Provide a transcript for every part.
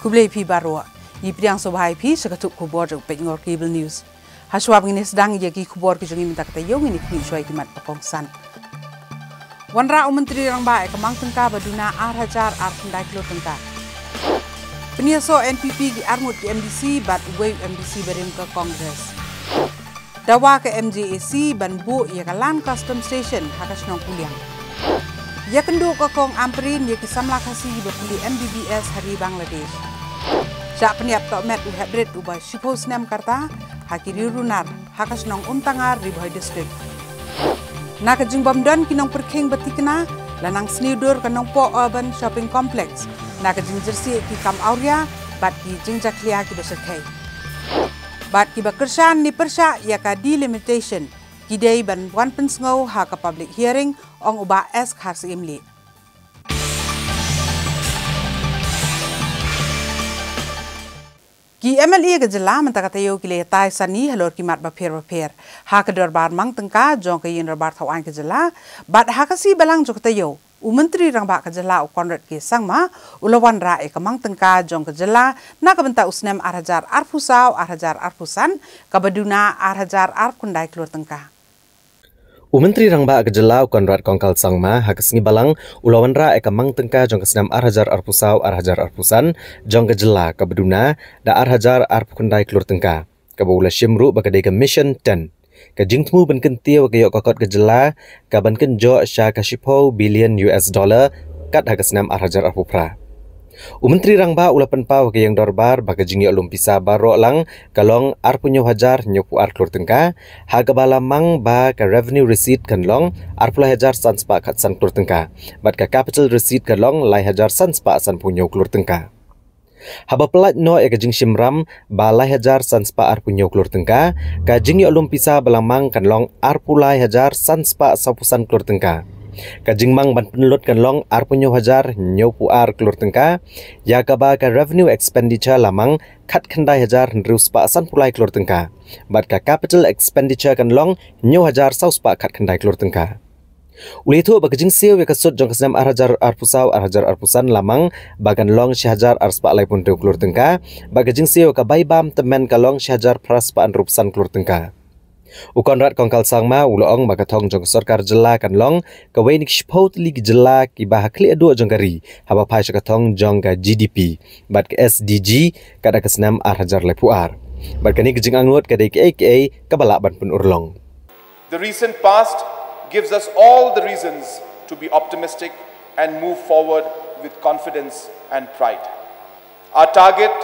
Kublai pi barua, ipriang sobhai pi sekatuk kubor jok pengor cable news. Haswab ini sedang yagi kubor kijungi minta kata yong ini kini suai kimat pakongsan. Wanra Menteri Rangba kemang tengka baduna arhajar arkundai kilo tengka. Penyaso NPP di armut di MDC bat wave MDC berim ke Kongres. Dawa ke MJAC ban bu ya ke Land Custom Station hakas nong kuliang. Ya kendu ke Kong Amperin ya kisamla kasih berpuli MBBS hari Bangladesh. Jak peniap tok met u hybrid ubah Shipos Nam Karta hakiri runar hakas nong untangar di Bohai District. Nak jing bomdon kinong perking betikna lanang snidur kanong po urban shopping complex. Nak jing jersey ki Kam Auria bat ki jing jaklia ki beserkai. Bat ki bakersan ni persya ya ka delimitation kidai ban wan pensngau ha ka public hearing ong uba es khars imli. Ki MLA ke jela mentaka tayo kile tai sani halor ki mat bapher ha ke darbar mang tengka jong ke yin darbar thawan ke jela bat ha ka si balang jok tayo Menteri Rangba ke jela u konrad ke sangma ulawan ra e kamang tengka jong ke jela na ka benta usnem arhajar arfusau arhajar arfusan kabaduna arhajar arkundai klur tengka. Menteri Rangba ke jela u konrad kongkal sangma ha kesngi balang ulawan ra e kamang tengka jong ke senam arhajar arfusau arhajar arfusan jong ke jela kabaduna da arhajar arkundai klur tengka kabula shimru bakadai ke mission 10 ka jingtmu banken tia wakayok kokot ke jela ka banken jo sha ka $10 billion kat ha kesnam arhajar arfupra. Menteri Rangba ulapan pa wakayang dorbar baka jingi olympisa baro lang kalong arpunyo hajar nyopu arklur tengka ha kabala mang ba ka revenue receipt kan long arpula hajar sanspa kat san klur tengka bat ka capital receipt kan long lai hajar sanspa san punyo klur tengka. Haba pelat no e ka jing shimram ba lai hajar sanspa arpunyo klur tengka ka jingi olympisa balamang kan long arpulai hajar sanspa sapusan klur tengka. Kajing mang ban penlut kan long arpunyo hajar nyopu ar klur tengka ya kaba ka revenue expenditure lamang kat khandai hajar nruspa san pulai klur tengka bat ka capital expenditure kan long nyo hajar sauspa kat khandai klur tengka. Ulithu bakajing siu ya kasut jong kasnam arhajar arpusau arhajar arpusan lamang bagan long syahajar arspa lai pun klur tengka bakajing siu ka baibam temen kalong syahajar praspa an rupsan klur tengka. Ukonrat kongkal sangma uloong bakatong jong sarkar jela kan long kawenik shpot lig jela ki bahakli adu jong kari haba pai sakatong jong ka GDP bat ke SDG kada kesnam arhajar lepuar bat kani gejing angut kada KA kabala ban pun urlong. The recent past gives us all the reasons to be optimistic and move forward with confidence and pride. Our target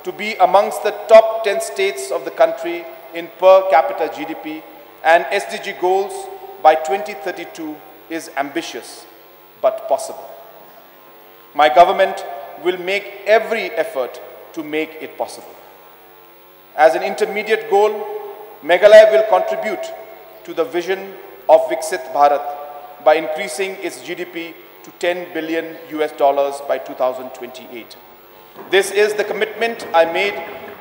to be amongst the top 10 states of the country in per capita GDP and SDG goals by 2032 is ambitious but possible. My government will make every effort to make it possible. As an intermediate goal, Meghalaya will contribute to the vision of Viksit Bharat by increasing its GDP to $10 billion by 2028. This is the commitment I made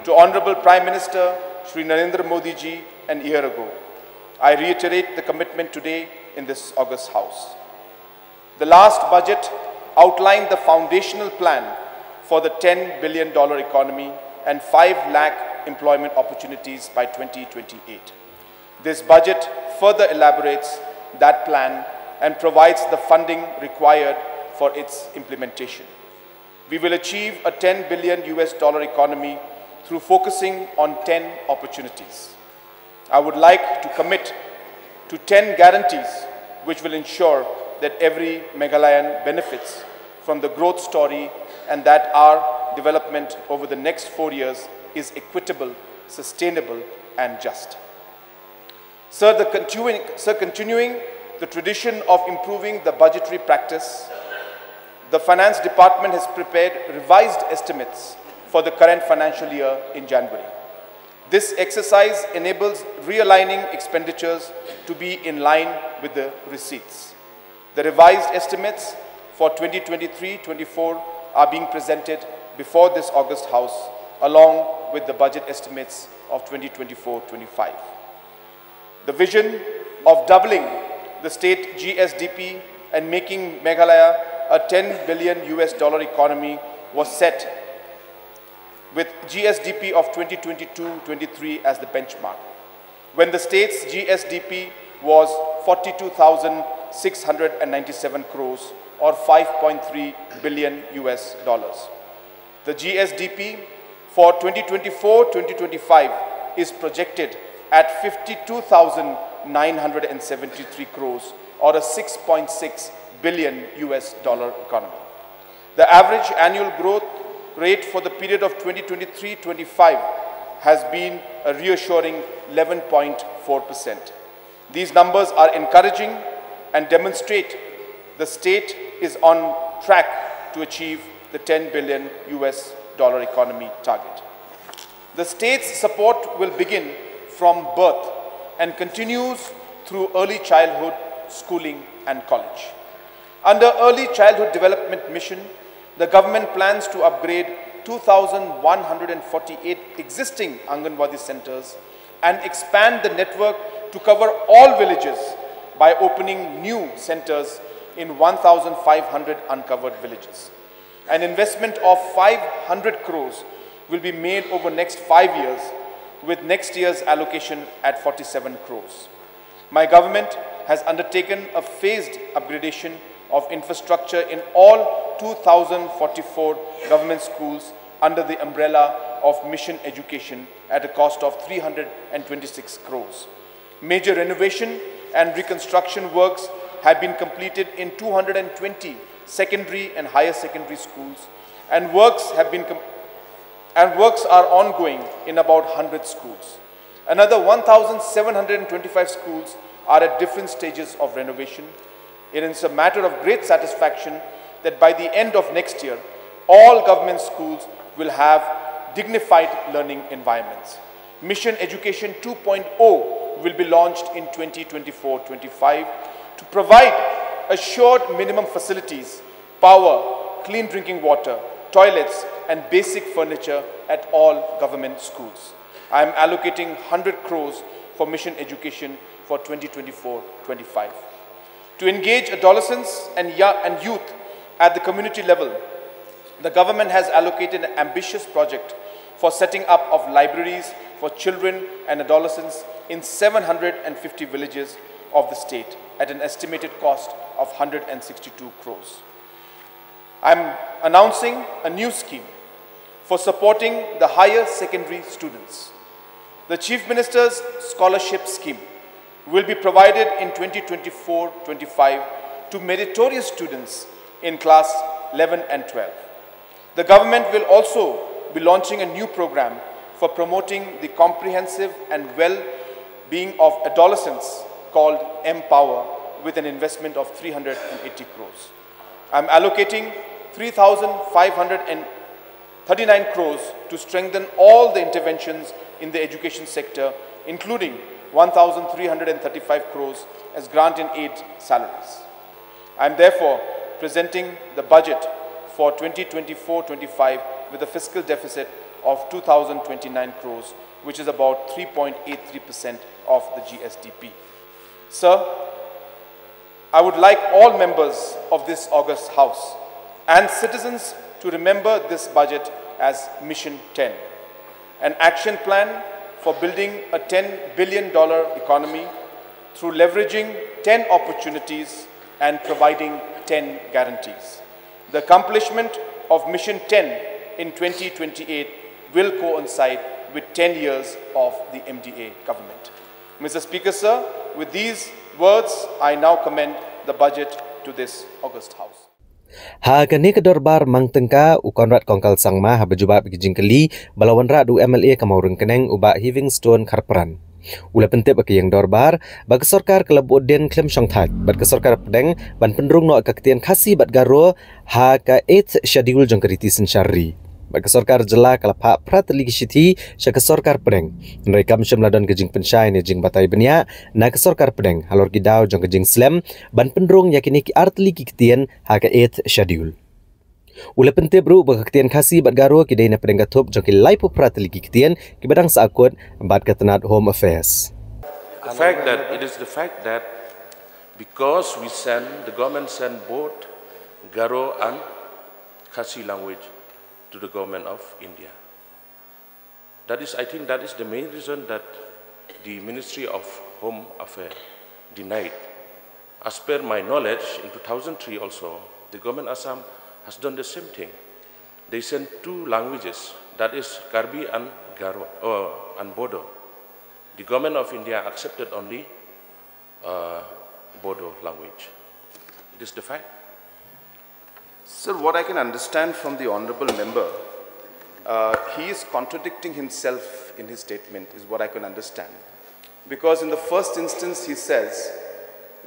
to Honorable Prime Minister Shri Narendra Modi ji an year ago. I reiterate the commitment today in this August House. The last budget outlined the foundational plan for the $10 billion economy and 5 lakh employment opportunities by 2028. This budget further elaborates that plan and provides the funding required for its implementation. We will achieve a $10 billion economy through focusing on 10 opportunities. I would like to commit to 10 guarantees which will ensure that every Meghalayan benefits from the growth story and that our development over the next 4 years is equitable, sustainable and just. Sir, continuing the tradition of improving the budgetary practice, the Finance Department has prepared revised estimates for the current financial year in January. This exercise enables realigning expenditures to be in line with the receipts. The revised estimates for 2023-24 are being presented before this August House along with the budget estimates of 2024-25. The vision of doubling the state GSDP and making Meghalaya a $10 billion economy was set with GSDP of 2022-23 as the benchmark, when the state's GSDP was 42,697 crores or 5.3 billion US dollars. The GSDP for 2024-2025 is projected at 52,973 crores or a 6.6 billion US dollar economy. The average annual growth rate for the period of 2023-25 has been a reassuring 11.4%. These numbers are encouraging and demonstrate the state is on track to achieve the 10 billion US dollar economy target. The state's support will begin from birth and continues through early childhood, schooling and college. Under Early Childhood Development Mission, the government plans to upgrade 2,148 existing Anganwadi centers and expand the network to cover all villages by opening new centers in 1,500 uncovered villages. An investment of 500 crores will be made over next 5 years, with next year's allocation at 47 crores. My government has undertaken a phased upgradation of infrastructure in all 2,044 government schools under the umbrella of Mission Education at a cost of 326 crores. Major renovation and reconstruction works have been completed in 220 secondary and higher secondary schools, and works are ongoing in about 100 schools. Another 1,725 schools are at different stages of renovation. It is a matter of great satisfaction that by the end of next year, all government schools will have dignified learning environments. Mission Education 2.0 will be launched in 2024-25 to provide assured minimum facilities, power, clean drinking water, toilets and basic furniture at all government schools. I am allocating 100 crores for Mission Education for 2024-25. To engage adolescents and youth at the community level, the government has allocated an ambitious project for setting up of libraries for children and adolescents in 750 villages of the state at an estimated cost of 162 crores. I am announcing a new scheme for supporting the higher secondary students. The Chief Minister's Scholarship Scheme will be provided in 2024-25 to meritorious students in class 11 and 12. The government will also be launching a new program for promoting the comprehensive and well-being of adolescents called Empower with an investment of 380 crores. I am allocating 3,539 crores to strengthen all the interventions in the education sector, including 1,335 crores as grant in aid salaries. I am therefore presenting the budget for 2024-25 with a fiscal deficit of 2,029 crores, which is about 3.83% of the GSDP. Sir, I would like all members of this august House and citizens to remember this budget as Mission 10, an action plan for building a $10 billion economy through leveraging 10 opportunities and providing 10 guarantees. The accomplishment of Mission 10 in 2028 will coincide with 10 years of the MDA government. Mr. Speaker, sir, with these words, I now commend the budget to this august House. Hagani kedorbar mangtengka ukonrat kongkal sangma habajubab gijingkeli balawan radu MLA kamaurung keneng uba Livingstone Karperan. Ula pentip bagi yang dorbar bagi sorkar kelab odin klem syongtat bagi sorkar pedeng ban pendrung no akaktian khasi bat garo ha ka 8th schedule jong keriti sensyari. Bagi sorkar jela kalapa prat ligishiti syaka sorkar pedeng. Mereka meladon kejing pensyai ni jing batai benia na ke sorkar pedeng halor gidau jong kejing slam ban pendrung yakini ki art ligi ketian ha ka 8th schedule. Ula pentip ru bakaktian khasi bat garo ki daina pedeng gatup jong ki laipu prat ligi ketian ki badang saakut bat katenat Home Affairs. The fact that because the government send both Garo and Khasi language to the government of India. I think that is the main reason that the Ministry of Home Affairs denied. As per my knowledge, in 2003 also, the government Assam has done the same thing. They sent 2 languages, that is Karbi and Garo, and Bodo. The government of India accepted only Bodo language. It is the fact. Sir, what I can understand from the honorable member, he is contradicting himself in his statement, is what I can understand. Because in the first instance, he says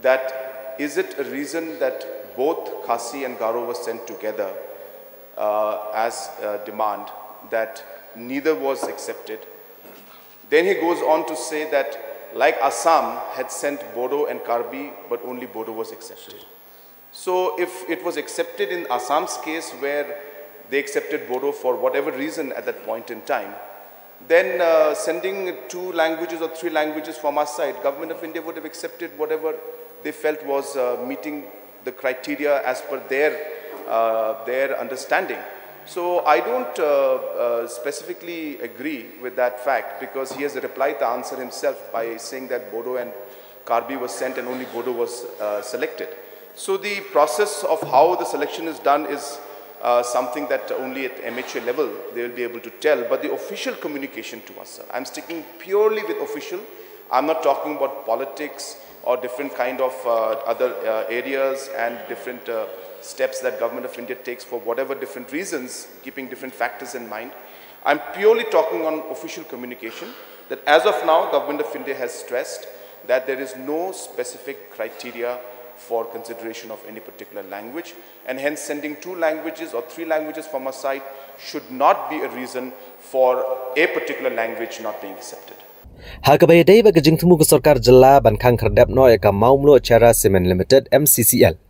that is it a reason that both Khasi and Garo were sent together as a demand that neither was accepted. Then he goes on to say that like Assam had sent Bodo and Karbi, but only Bodo was accepted. So if it was accepted in Assam's case where they accepted Bodo for whatever reason at that point in time, then sending 2 languages or 3 languages from our side, Government of India would have accepted whatever they felt was meeting the criteria as per their understanding. So I don't specifically agree with that fact, because he has replied the answer himself by saying that Bodo and Karbi was sent and only Bodo was selected. So the process of how the selection is done is something that only at amateur level they will be able to tell. But the official communication to us, sir, I'm sticking purely with official. I'm not talking about politics or different kind of other areas and different steps that Government of India takes for whatever different reasons, keeping different factors in mind. I'm purely talking on official communication, that as of now, Government of India has stressed that there is no specific criteria for consideration of any particular language, and hence sending 2 languages or 3 languages from our side should not be a reason for a particular language not being accepted. Hakabayday bagajing temu ke Sarkar Jela Bankang Kerdap no eka maumlo acara Semen Limited MCCL.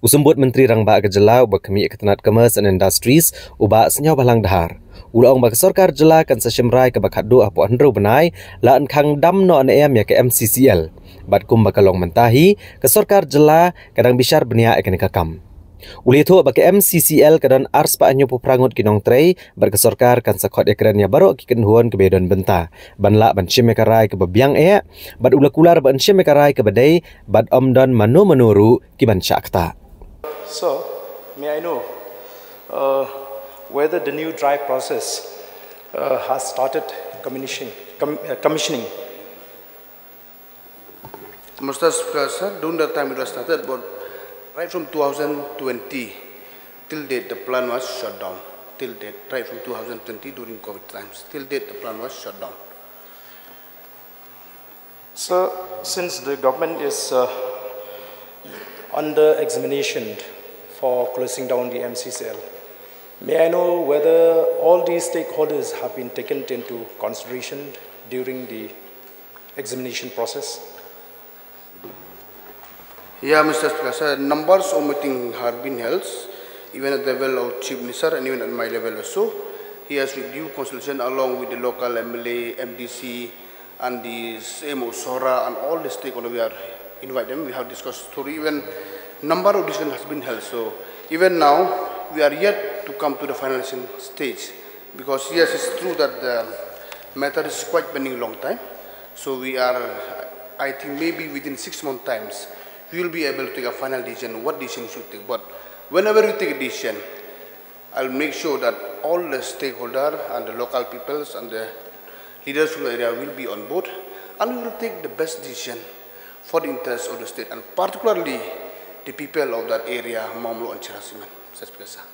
Usumbut Menteri Rangba ke Jela ubah kami Ketenat Commerce and Industries ubah senyaw balang dahar. Ulang bak Sarkar Jela kan seshimrai ke bakhadu apu andro benai la enkang dam no anem ya ke MCCL. Bat kum bakalong mentahi ke Sarkar Jela kadang bisyar benia ekan kakam. Uli itu bak MCCL kadang ars pa anyo puprangut kinong trei bar ke Sarkar kan sakot ekrannya baru kiken huan ke bedon benta. Banla ban shimekarai ke babiang bat ula kular ban shimekarai ke badai bat omdon manu menuru kiban syakta. So, may I know whether the new dry process has started commissioning? Mr. Speaker, sir, during that time it was started, but right from 2020 till date the plan was shut down. Till date, right from 2020 during COVID times, till date the plan was shut down. So, since the government is under examination for closing down the MCCL, may I know whether all these stakeholders have been taken into consideration during the examination process? Yeah, Mr. Speaker, sir, numbers of meetings have been held, even at the level of Chief Minister and even at my level also. He has with due consultation along with the local MLA, MDC, and the CMO, SORA, and all the stakeholders. We are invite them. We have discussed story. Even number of decisions has been held. So even now, we are yet to come to the finalizing stage, because yes, it's true that the matter is quite pending a long time. So we are, I think maybe within 6 months times, we will be able to take a final decision what decision we should take. But whenever we take a decision, I'll make sure that all the stakeholders and the local peoples and the leaders of the area will be on board, and we will take the best decision for the interest of the state, and particularly the people of that area, Mamlo and Cherasiman. Mr. Speaker, sir.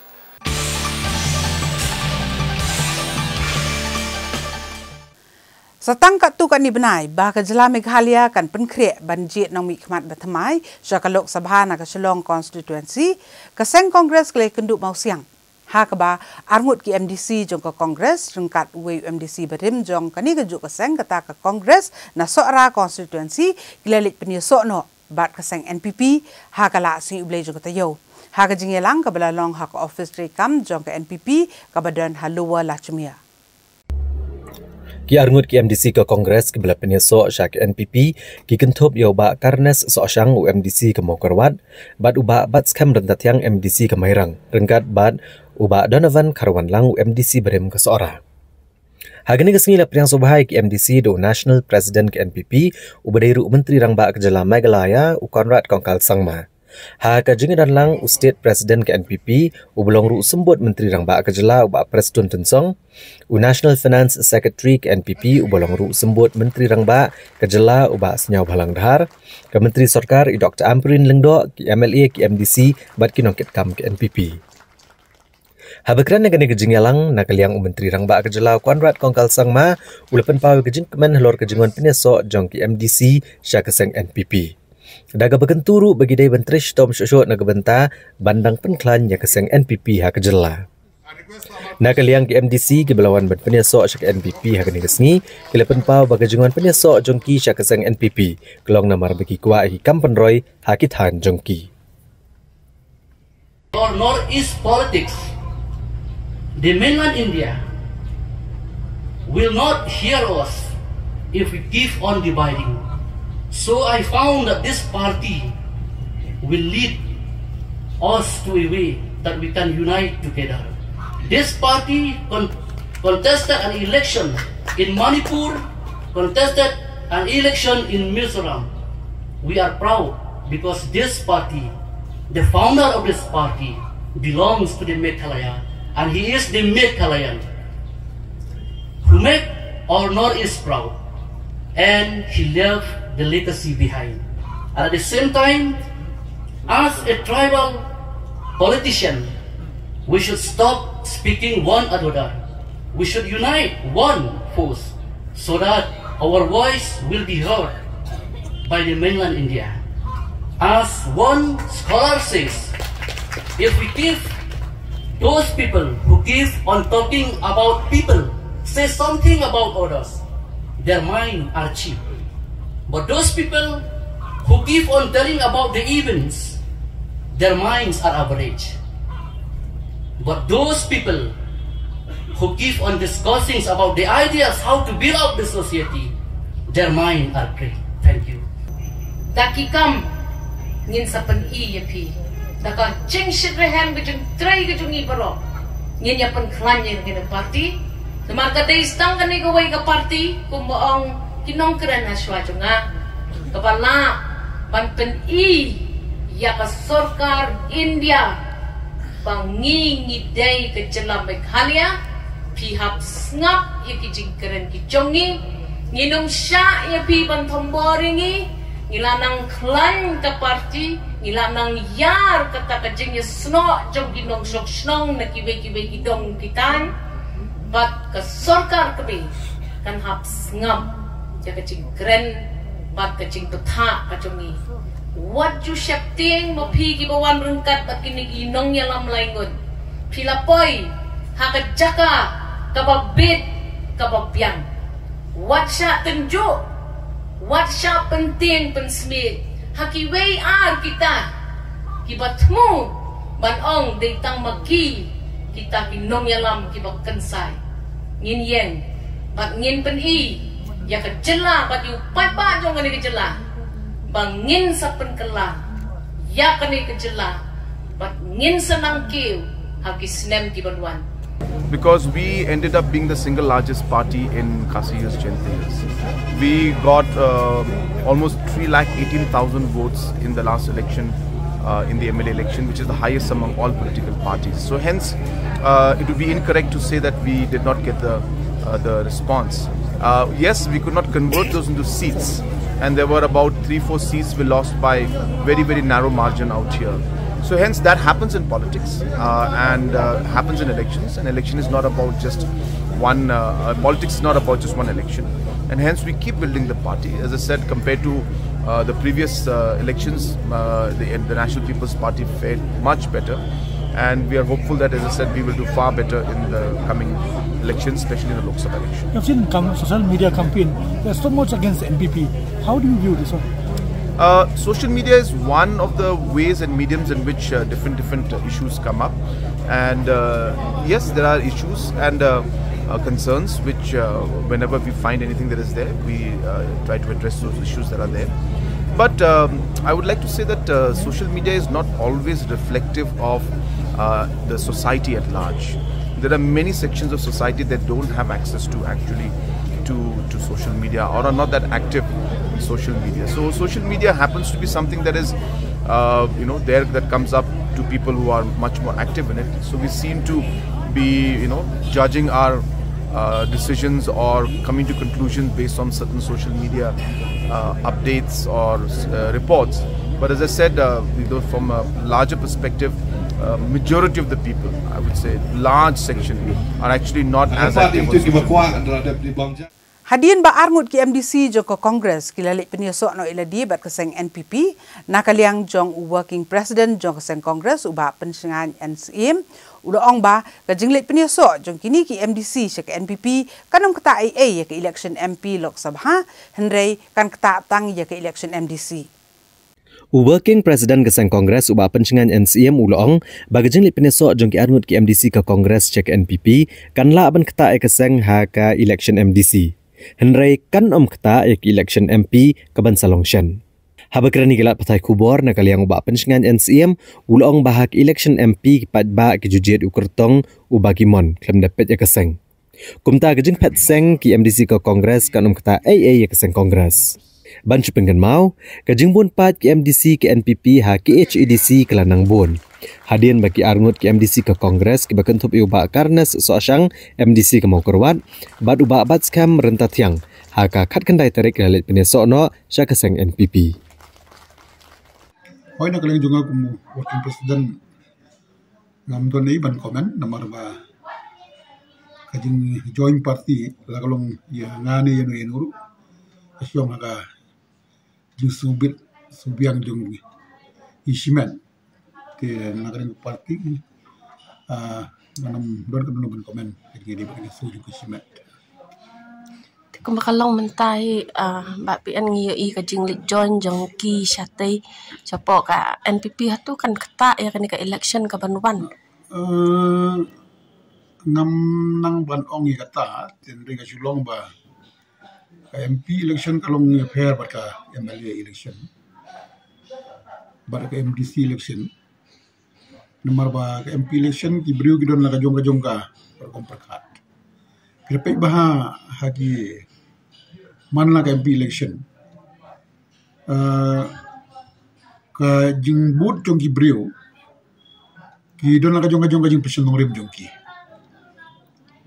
Satang kat tu kan ni benai, bah ke Jela Meghalaya kan penkriek banjit nang mi khmat bathamai, syaka Lok Sabha na ke Shillong constituency, ke Seng Kongres ke kenduk mau siang. Ha ke ba arngut ki MDC jong ke Kongres, rengkat we MDC berim jong kani ke juk ke Seng kata ke Kongres na Sokra constituency gilelik penyesok no bat ke Seng NPP ha ke la sing ublei jong ke tayo. Ha ke jingelang ke belalong ha ke office rekam jong ke NPP ke badan halua lachumia. Ki arngut ki MDC ke Kongres ke bela penyeso syak NPP ki kentup yo ba karnes so syang UMDC ke Mokorwat bat uba bat skam rentat yang MDC ke Mairang rengkat bat uba Donovan Karwan lang UMDC berem ke Sora. Hagani kesini la priang sobhai ki MDC do National President ke NPP ubadairu Menteri Rangba Kejala Meghalaya Konrad Kongkal Sangma. Ha ka jingi dan lang State President ke NPP ubelong ru sembut Menteri Rangba Kejala uba Preston Tensong National Finance Secretary ke NPP ubelong ru sembut Menteri Rangba Kejala uba Senyau Balang Dahar ke Menteri Sarkar Dr. Ampurin Lengdo ki MLA ki MDC bat ki nongket kam ke NPP. Habakran negani kejingyalang nakaliang Menteri Rangba Kejala Konrad Kongkal Sangma ulapan pawe kejing kemen helor kejingan penyesok jong ki MDC syakeseng NPP. Daga bekenturu bagi day bentrish tom syok nagebenta bandang penklan yakeseng NPP ha Kejala. Nakaliang ki MDC ki belawan ban penyesok syak NPP ha kani kesni kilapan pawe bagajingan penyesok jong ki syakeseng NPP kelong namar bagi kwa hi kampenroy hakithan jong ki. Or Northeast politics, the mainland India will not hear us if we keep on dividing. So I found that this party will lead us to a way that we can unite together. This party contested an election in Manipur, contested an election in Mizoram. We are proud because this party, the founder of this party, belongs to the Meghalaya, and he is the Meghalayan who make our Northeast proud, and he left the legacy behind. And at the same time, as a tribal politician, we should stop speaking one another. We should unite one force so that our voice will be heard by the mainland India. As one scholar says, if we give those people who keep on talking about people, say something about others, their minds are cheap. But those people who keep on telling about the events, their minds are average. But those people who keep on discussing about the ideas how to build up the society, their minds are great. Thank you. Dakikam ngin sa pan-i yapi. Daka jeng shitrehem gajung tray gajung ibaro. Ngin ya pan klanya ngin party. Semarka te istang kani gawai ka party kumbaong kinong keren haswa junga. Kapala pan pan-i ya ka Sarkar India bangi ngidai ke Kejala Meghalaya pihak ngap ya ki jing keren ki jongi nginong sya ya pi pan thomboringi ngilanang klan ka party ngilanang yar kata kajing ya sno jong ginong sok snong na kibe gidong kitan bat ka Sarkar kabe kan hap ngam ya kajing keren bat kajing tutha kajongi what you shapting mo pigi bawan rengkat bat kini ginong ya lam laingon pilapoi hakajaka kababit kababyang what sya tunjuk what sya penting pensmit hakiway ar kita kibatmu banong deitang magi kita ginong yalam kibak kensai ngin yeng bat ngin pen-i ya Kejala bat yu pat jong kani Kejala bangin sa penkela ya kani Kejala bat ngin senang kiu haki snem kibanwan. Because we ended up being the single largest party in Kasih's Gentils. We got almost 318,000 votes in the last election, in the MLA election, which is the highest among all political parties. So hence, it would be incorrect to say that we did not get the response. Yes, we could not convert those into seats, and there were about 3-4 seats we lost by very narrow margin out here. So hence that happens in politics and happens in elections. An election is not about just one, politics is not about just one election. And hence we keep building the party. As I said, compared to the previous elections, the National People's Party fared much better. And we are hopeful that, as I said, we will do far better in the coming elections, especially in the Lok Sabha election. You have seen social media campaign. There's so much against NPP. How do you view this one? Social media is one of the ways and mediums in which different issues come up, and yes, there are issues and concerns which whenever we find anything that is there, we try to address those issues that are there. But I would like to say that social media is not always reflective of the society at large. there are many sections of society that don't have access to actually to social media or are not that active in social media. So social media happens to be something that is there, that comes up to people who are much more active in it. So we seem to be judging our decisions or coming to conclusions based on certain social media updates or reports. But as I said, from a larger perspective, majority of the people, I would say, large section, are actually not as active on social media. Hadian ba arngut ki MDC joko Congress kilalik peniosok no iladi bat keseng NPP nakaliang jong working president jong keseng Congress uba pensengan NCM udah ong ba kajinglik peniosok jong kini ki MDC syak NPP kanam kata AA ya ke election MP Lok Sabha hendrai kan kata tang ya ke election MDC. Working President keseng Kongres uba pencengan NCM ulong bagi jengli penesok jong ki arngut ki MDC ke Kongres cek NPP kan la aban kata keseng ha ka election MDC. Henry kan kata ki election MP ke Bansa Longshan. Habakrani gelat patai kubor nakaliang uba pencengan NCM ulong bahak election MP pat ba ki jujet ukertong uba kimon klem dapat ya keseng. Kumta gejeng pet seng ki MDC ke Kongres kan kata AA ya keseng Kongres. Bancu penggan mau, kajing bun pat ke MDC ke NPP ha ke HEDC ke lanang bun. Hadian bagi arngut ke MDC ke Kongres ke bakentup iuba karnes soasyang MDC ke mau kerwat, bad uba bat skam rentat yang ha ka kat kendai tarik lalit penesok no sya keseng NPP. Hoi nak kaling junga kumu working president ngam tuan ni ban komen nomor ba kajing join party la kalong ya ngane yanu yenuru asyong aga subit subiang jung isimen ke nagaring parti manam don kan komen jadi bagi suju isimen kumakalong mentai ba pian ngi ka jinglik join jong ki syate chapo ka NPP hatu kan kata ya kan ka election ka banwan ngam nang ban ong i kata tin ring sulong ba MP election kalong fair baka MLA election baka MDC election nomor ba MP election ki beriu ki don la kajong ka perkomperkat krepek baha hagi man la MP election ka jingbut jong ki beriu ki don la kajong jing pension norim jong ki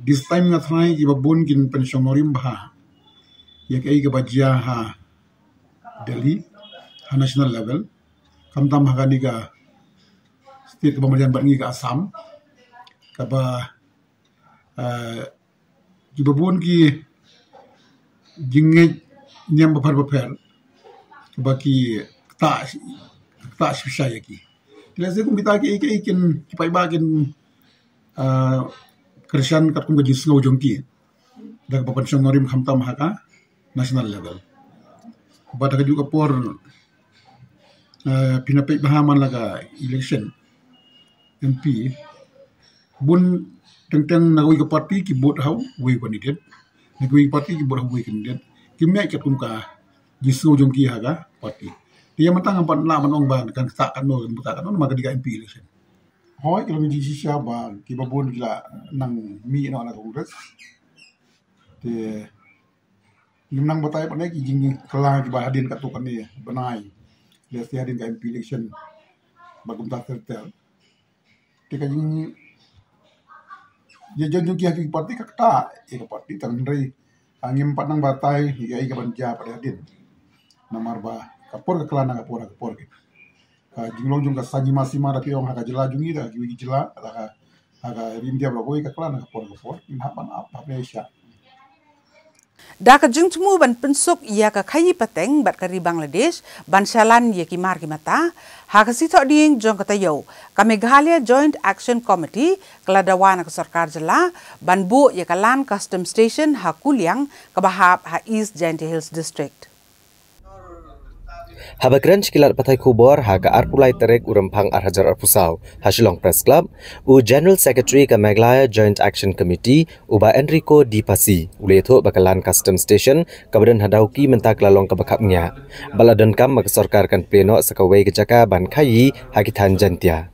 this time ngatrai ki babun kin pension norim baha ya kai ke bajia ha Delhi ha national level kam tam ha ni ga state ke pemerintahan bangi ke Assam ka ba jibabun ki jinge nyam bapar ba ki ta shisha ya ki lese kum bita ki ikin ki pai ba kin Krishan kat kum ga jisngau jongki dak papan norim kham tam ha ka national level. Bata juga por pinapik bahaman laga election MP bun tentang nagui ke parti ki bot hau we candidate nagui parti ki bot hau we candidate ki mek ke kumka jisu jong ki haga parti dia matang ampan la manong ban kan tak kan no buta kan no maka diga MP election hoi kalau ni sisya ba ki babon gila nang mi no ala kongres te Nang batay pa ki jing kelang ki bahadin kat tukan ni benai dia hadin ka MP election bagum tak tertel tika jing ya jong ki parti ka ta e parti tandri angim pat nang batay ya ka banja pada hadin namar ba kapor ka kelana kapor ki ka jinglong jong ka sanyi masima da piong ha ka jela jungi da ki jela da ka rindia blogoi ka kelana kapor in hapan apa Malaysia. Dak jeng temu ban pensuk ia ka khayi pateng bat kari Bangladesh ban shalan ia ki mar ki mata ha ka sitok ding jong kata yo ka Meghalaya Joint Action Committee keladawan ka sarkar jela ban bu ia ka Land Custom Station ha Kuliang ka bahap ha East Jaintia Hills District. Habakran cikilat patai kubor ha ka arpulai terek urempang arhajar arpusau Hasilong Press Club u General Secretary ka Meghalaya Joint Action Committee uba Enrico Di Pasi ule itu bakalan custom station kabadan hadauki mentak lalong ka bakapnya baladan kam makasorkarkan pleno sakawai kejaka ban kayi hakitan jantia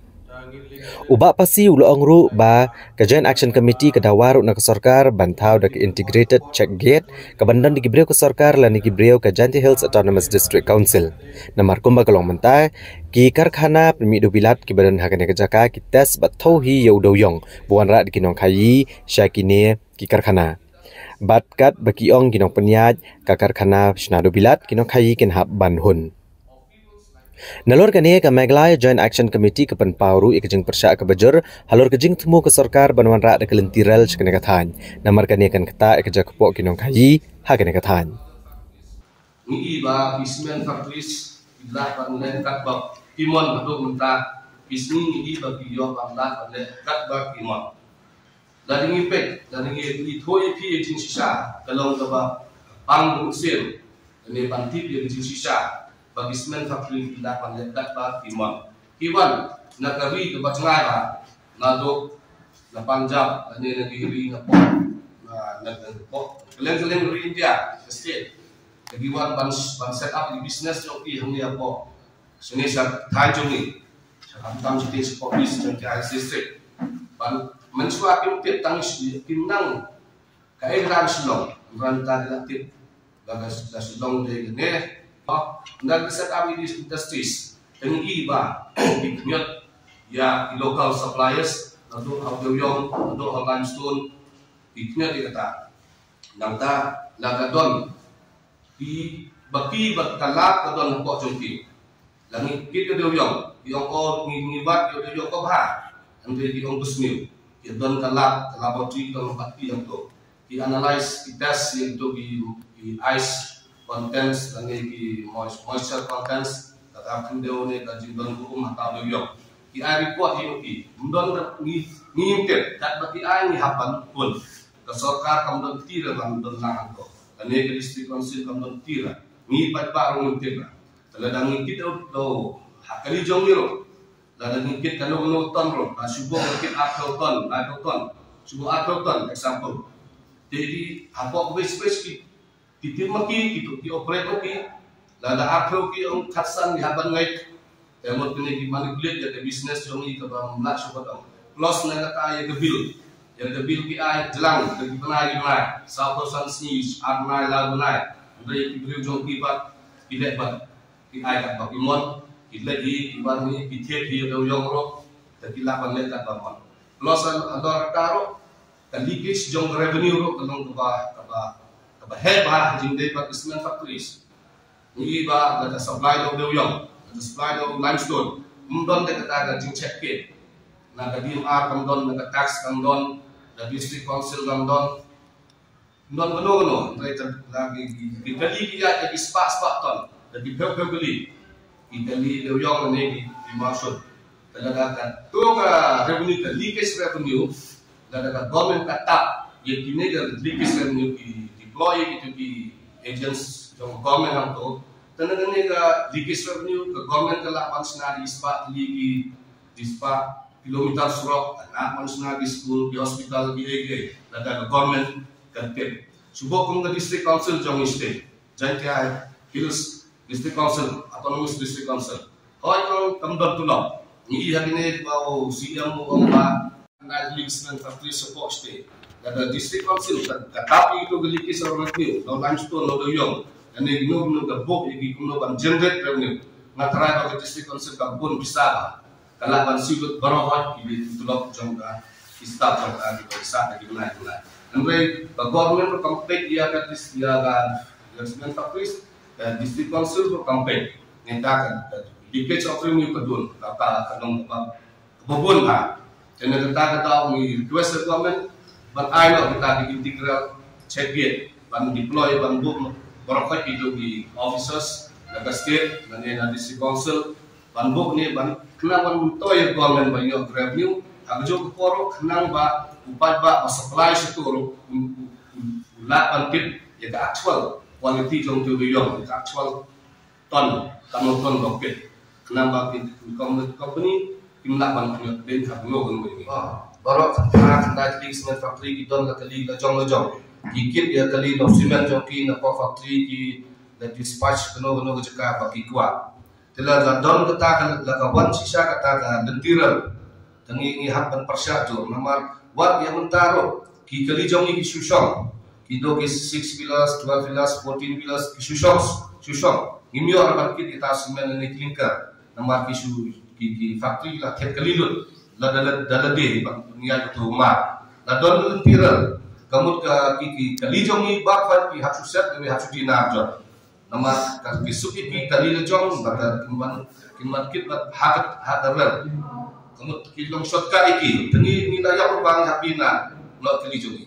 Ubak pasi ulo ongru ba ke Joint Action Committee ke dawaru na ke sorkar bantau da ke Integrated Check Gate ke bandan di gibreu ke sorkar lan di gibreu ke Jainti Hills Autonomous District Council. Namar kumba kelong mentai ki karkhana permi do bilat ki badan hakane ke jaka ki tes bat thauhi yau do yong buan ra di kinong khayi syakine ki karkhana. Bat kat baki ong kinong penyaj ka karkhana shnado bilat kinong khayi kin hab ban hun. Nalor kani ka Meglai Joint Action Committee ke Penpauru ikajeng persya ke bejur halor kejing temu ke sorkar banwan ra de kelentiral sekene kathan. Namar kani kan kata ikajak kepok kinong khayi hakane kathan. Ngi ba bismen factories ilah panlen kat ba timon aduk menta bisni ngi ba biyo pamla panlen kat ba timon. Dari ngipek dari ngi thoi pi ejing sisa kalong ka ba pang usil ne pantip ye ejing sisa bagi semen factory ilah panlen kat ba timon. Iwan nakari ke ba cengai ba naduk na Punjab ne negeri na po na po keleng-keleng dari India state Kegiwan ban set up di bisnes joki hang ya po sini sa thai jongi sam siti sportis dan KL district ban mensua kim pit tang kimnang kai ran silong ran ta relatif bagas da silong de ne nag set up di industries tengi ba iknyot ya local suppliers untuk Audiong untuk limestone iknyot dikata nangta lagadon di baki bakalak kadon ko jongki langi kit yo yung ko ngibat yo ko ba ande di ong busmiu ki don kalak laboratory ko baki yang to ki analyze ki test yang to di ice contents langi ki moisture contents kata kendo ne ka jindon ko mata yo ki ai report yo ki don ni tet kat baki ai ni hapan pun ka sarkar kam don tira ban don lang ko ane ke district council kam tira ni pat parung tira ladang ngikit do hakali jongiro ladang ngikit kalau no ton ro subo ngikit 8 ton subo 8 ton example jadi apa space ki titimaki ki operate ki lada 8 ki on khasan di haban ngai emot kene ki manipulate ya ke business jongi ke bang mla subo dong plus na ka ya ke bill yang terbil PI jelang bagi penai dimai sautosan snis arnai lagunai dari beriu jong kibat ilek bat PI kat bakimon ilek di iban ni pithet hi do yong ro takila panle kat bakon plus ador karo leakage jong revenue ro kalong ka heba jing dei bat cement factories ni ba da supply do yong da supply do limestone mundon de kata ga jing check ke na ga DMR kamdon na tax kamdon da district council kamdon non gono lagi dikali dia jadi spa ton da dipel beli itali de yong ne di maksud talaga kan to ka revenue ka leakage revenue da government kata ye tinaga leakage revenue ki deploy itu di agents jong government ang to talaga ne ka leakage revenue ka government kala pansna di spa ligi di spa kilometer surok anak manusia di school di hospital di EG ada government kertip subuh kung district council jong state Jainti Hills district council autonomous district council hoy kung kamdon tulong ni habine bao siyang mo ba na legislation factory support state ada district council katapi itu geliki sa revenue no limestone no doyong ane gino gabok igi kuno ban generate revenue ngatra ba district council kabun bisa ba kalaban sigut barohat ibi tulok jongga istaf ka di desa di mana. Andre government campaign dia ka cement factories dan district council campaign nenda ka leakage of revenue kadun ka kanong kebobon ha. Jadi kita kata mi request government ban ayo kita di integral check gate ban deploy ban book barohat itu di officers daga state dan district council ban book ni ban kenapa mentoy government banyak revenue agjo koro kenang ba upat ba supply situ ula antip ya actual quality jong tu yong actual ton rocket kenapa company kimla ban punya ben hablo kan ini baru tanda di cement factory ki don ka kali ka jong dikit ya kali do cement joki na factory ki da dispatch kono jeka ba ki kwa tela don kata la ka wan sisa kata ka dentiral tangi hak ban persya jo namar wat yang mentaro ki kali jong ki susong ki do ki 6 pilas 12 pilas 14 pilas ki susong imyo arban ki ita semen ni klingka namar ki factory la ket kali lut la dalade bang dunia itu ma la don tiral kamut ka ki kali jong ni bakfat ki hatu set ni hatu dinar jo namar ka ki suki ki kali jong bakar kimat kit hakat hadarel kamut kilong shortcut iki tengi ni daya urbang habina lo kali jong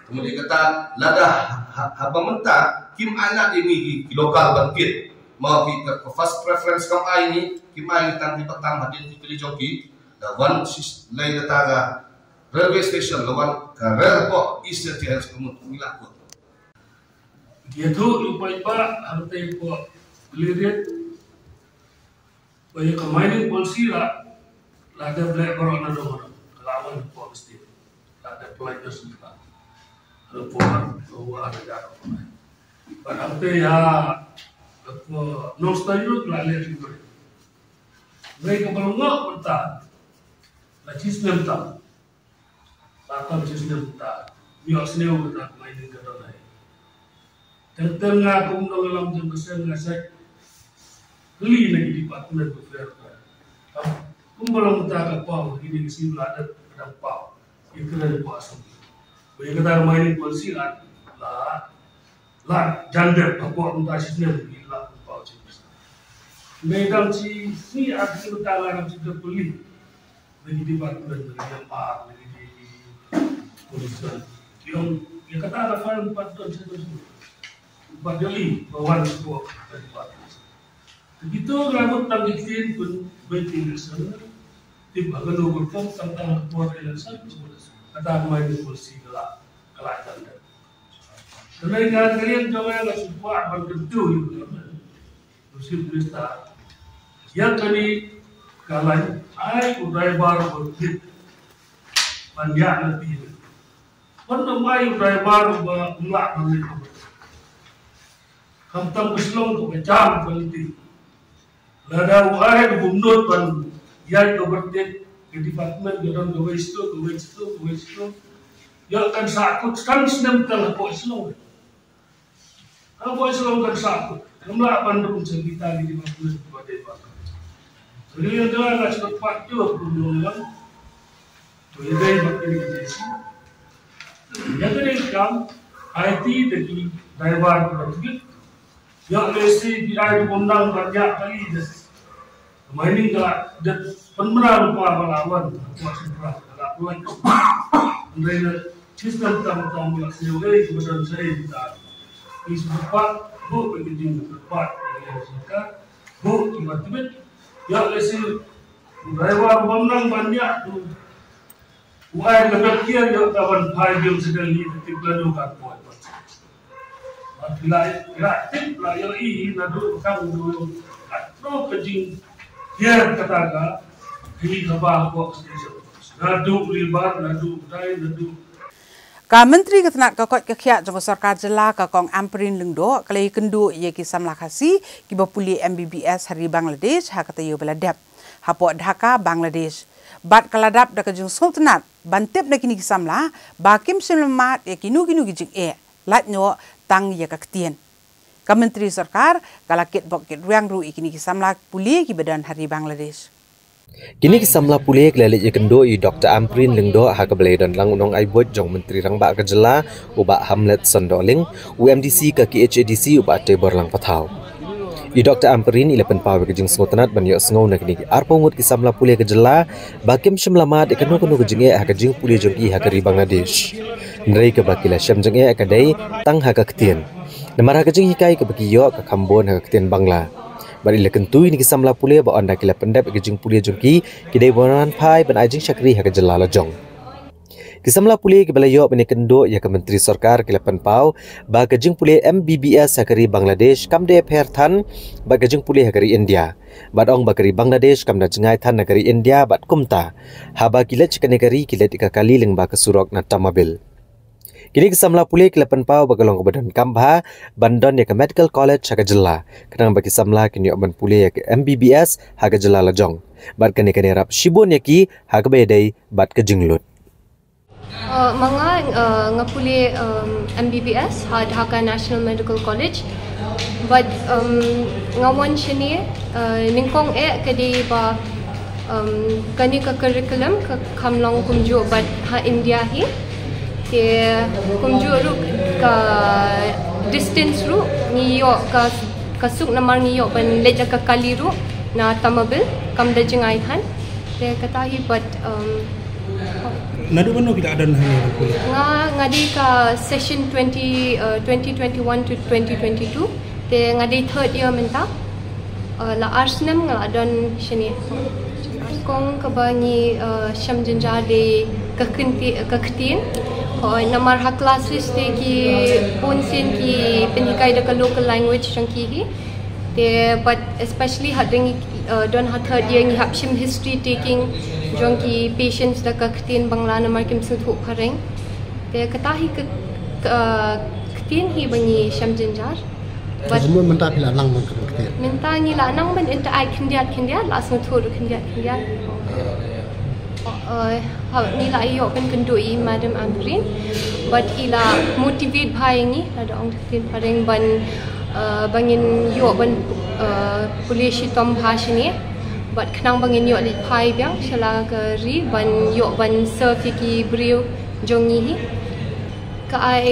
kemudian kata lada haba menta kim anak ini ki lokal bangkit mau kita first preference kam ini kim ai tan di petang hadin di kali jong ki da one lay dataga railway station lawan ka railport eastern terrace kumut milakut dia tu lupa harta ko lihat banyak mining policy lah ada black orang ada orang lawan policy ada pelajar semua ada pola ada jarak pada harta ya nostal itu lalai juga mereka belum nggak la sistem tak atau sistem tak biar seni kita mining ke dalam tengah kumdong dalam jengkesan ngasai beli lagi di departemen welfare kumbalong kita kapau ini sih ada pau itu dari pasal bagi kita mining policy lah janda kapau untuk sistem gila pau jenis medang si ni ada kita dalam sistem beli lagi di departemen lagi apa lagi di polisi yang kata ada file 4 tahun badali bawan sebuah departemen begitu rambut tangitin pun bertindasan tiba kalau berfom tentang keluar election kata main polisi gelap kelaikan karena kalian jangan sebuah berkentu musim berita yang tadi kalau ai udai baru berbit banyak lebih mana mai udai baru mulak lebih kamtam keslong tu kecam kualiti lada uai bumnot pan yai to berde ke department gedon gawe isto ya kan sakut kan senam tal ko islong kan sakut kamla pandum cerita di department pada pak jadi ada lah cepat tu perluan boleh bakti kecil yang kedua kam IT dari driver berarti yang lesi di air undang banyak kali mining dah pemenang pahlawan kuasa perang kalau puan mereka sistem tamu laksanakan kemudian saya kita ini sempat bu begitu cepat yang sekarang bu tiba-tiba yang lesi driver pemenang banyak tu uai kebakian yang kawan payung sekali tiba-tiba kan buat bila tip lah yang ini nado kamu dulu atau kejing dia katakan ini apa kok nado libat nado dai nado Ka menteri ketenak ka kot kekhia jong sarkar jela ka kong Amprin Lengdo kalai kendu ye ki samlakasi ki bapuli MBBS hari Bangladesh ha kata yo beladap hapo Dhaka Bangladesh bat kaladap da kejung sultanat bantep na kini ki samla bakim selamat ye kinu ki jing latnyo tang ya kaktien. Ka menteri sarkar kalakit bokit ruang ru ikini kisamla puli ki badan hari Bangladesh. Kini kisamla puli kelalik ya kendo i Dr. Amprin Lengdo ha kabelai dan lang unong aibot jong menteri rangba kejela uba Hamlet Sondoling UMDC ka KHADC uba tebor lang patau. I Dr. Amprin ilapan pawe kejing sultanat ban yo sngo na kini arpongut kisamla puli kejela bakim shemlamat ikano kejing ha kejing puli jongki ha kari Bangladesh. Nerai ke bakila syam jeng akadai tang haka ketien. Namara kejeng hikai ke baki yo ke Kambon haka ketien Bangla. Bari le kentu ini kisamla pule ba anda kila pendap kejeng pule jongki kidai bonan pai ban ajeng syakri haka jelala jong. Kisamla pule ke balayo bani kendo ya ke menteri sarkar kila penpau ba kejeng pule MBBS hakari Bangladesh kamde pherthan ba kejeng pule hakari India. Bat ong bakari Bangladesh kamda jengai than negari India bat kumta. Haba kila cikanegari kila 3 kali leng ba ke surok na tamabil. Kini kisamla puli kilapan pau bagalong kebadan Kambha bandon ya ke Medical College haga jela. Kenang bagi samla kini oban puli ya ke MBBS haga jela lajong. bat kene rap shibon yaki hakbedai bat ke jenglut. Mga ngapuli MBBS had Dhaka National Medical College, but ngawan sini ningkong kadi ba kani ka curriculum ka kamlang kumju bat ha India hi ke kumju ru ka distance ru niyo ka kasuk namar niyo ban leja ka kaliru na tamabil kam dajengai han te katahi but Nadu mana kita ada ngadi ka session 2021 to 2022 te ngadi third year menta la arsnam ngadon shini kong kabangi shamjinja de kaktin namar ha classes te ki ponsin ki penikai da local language rangki hi te but especially hadring don ha third year ngi hapshim history taking jongki patients da kaktin bangla namar kim suthu phareng te katahi kaktin hi bangi shamjinjar but semua minta pila nang kaktin minta ngi la nang ban inta ai khindiat la suthu khindiat ni la iyo pen kendui madam Amrin but ila motivate bhaingi ada ong kaktin phareng ban bangin yo ban polisi tom bhashini but kenang bangin yo lit pai biang shala ka ri ban yo ban serve ki brio jongi hi ka ai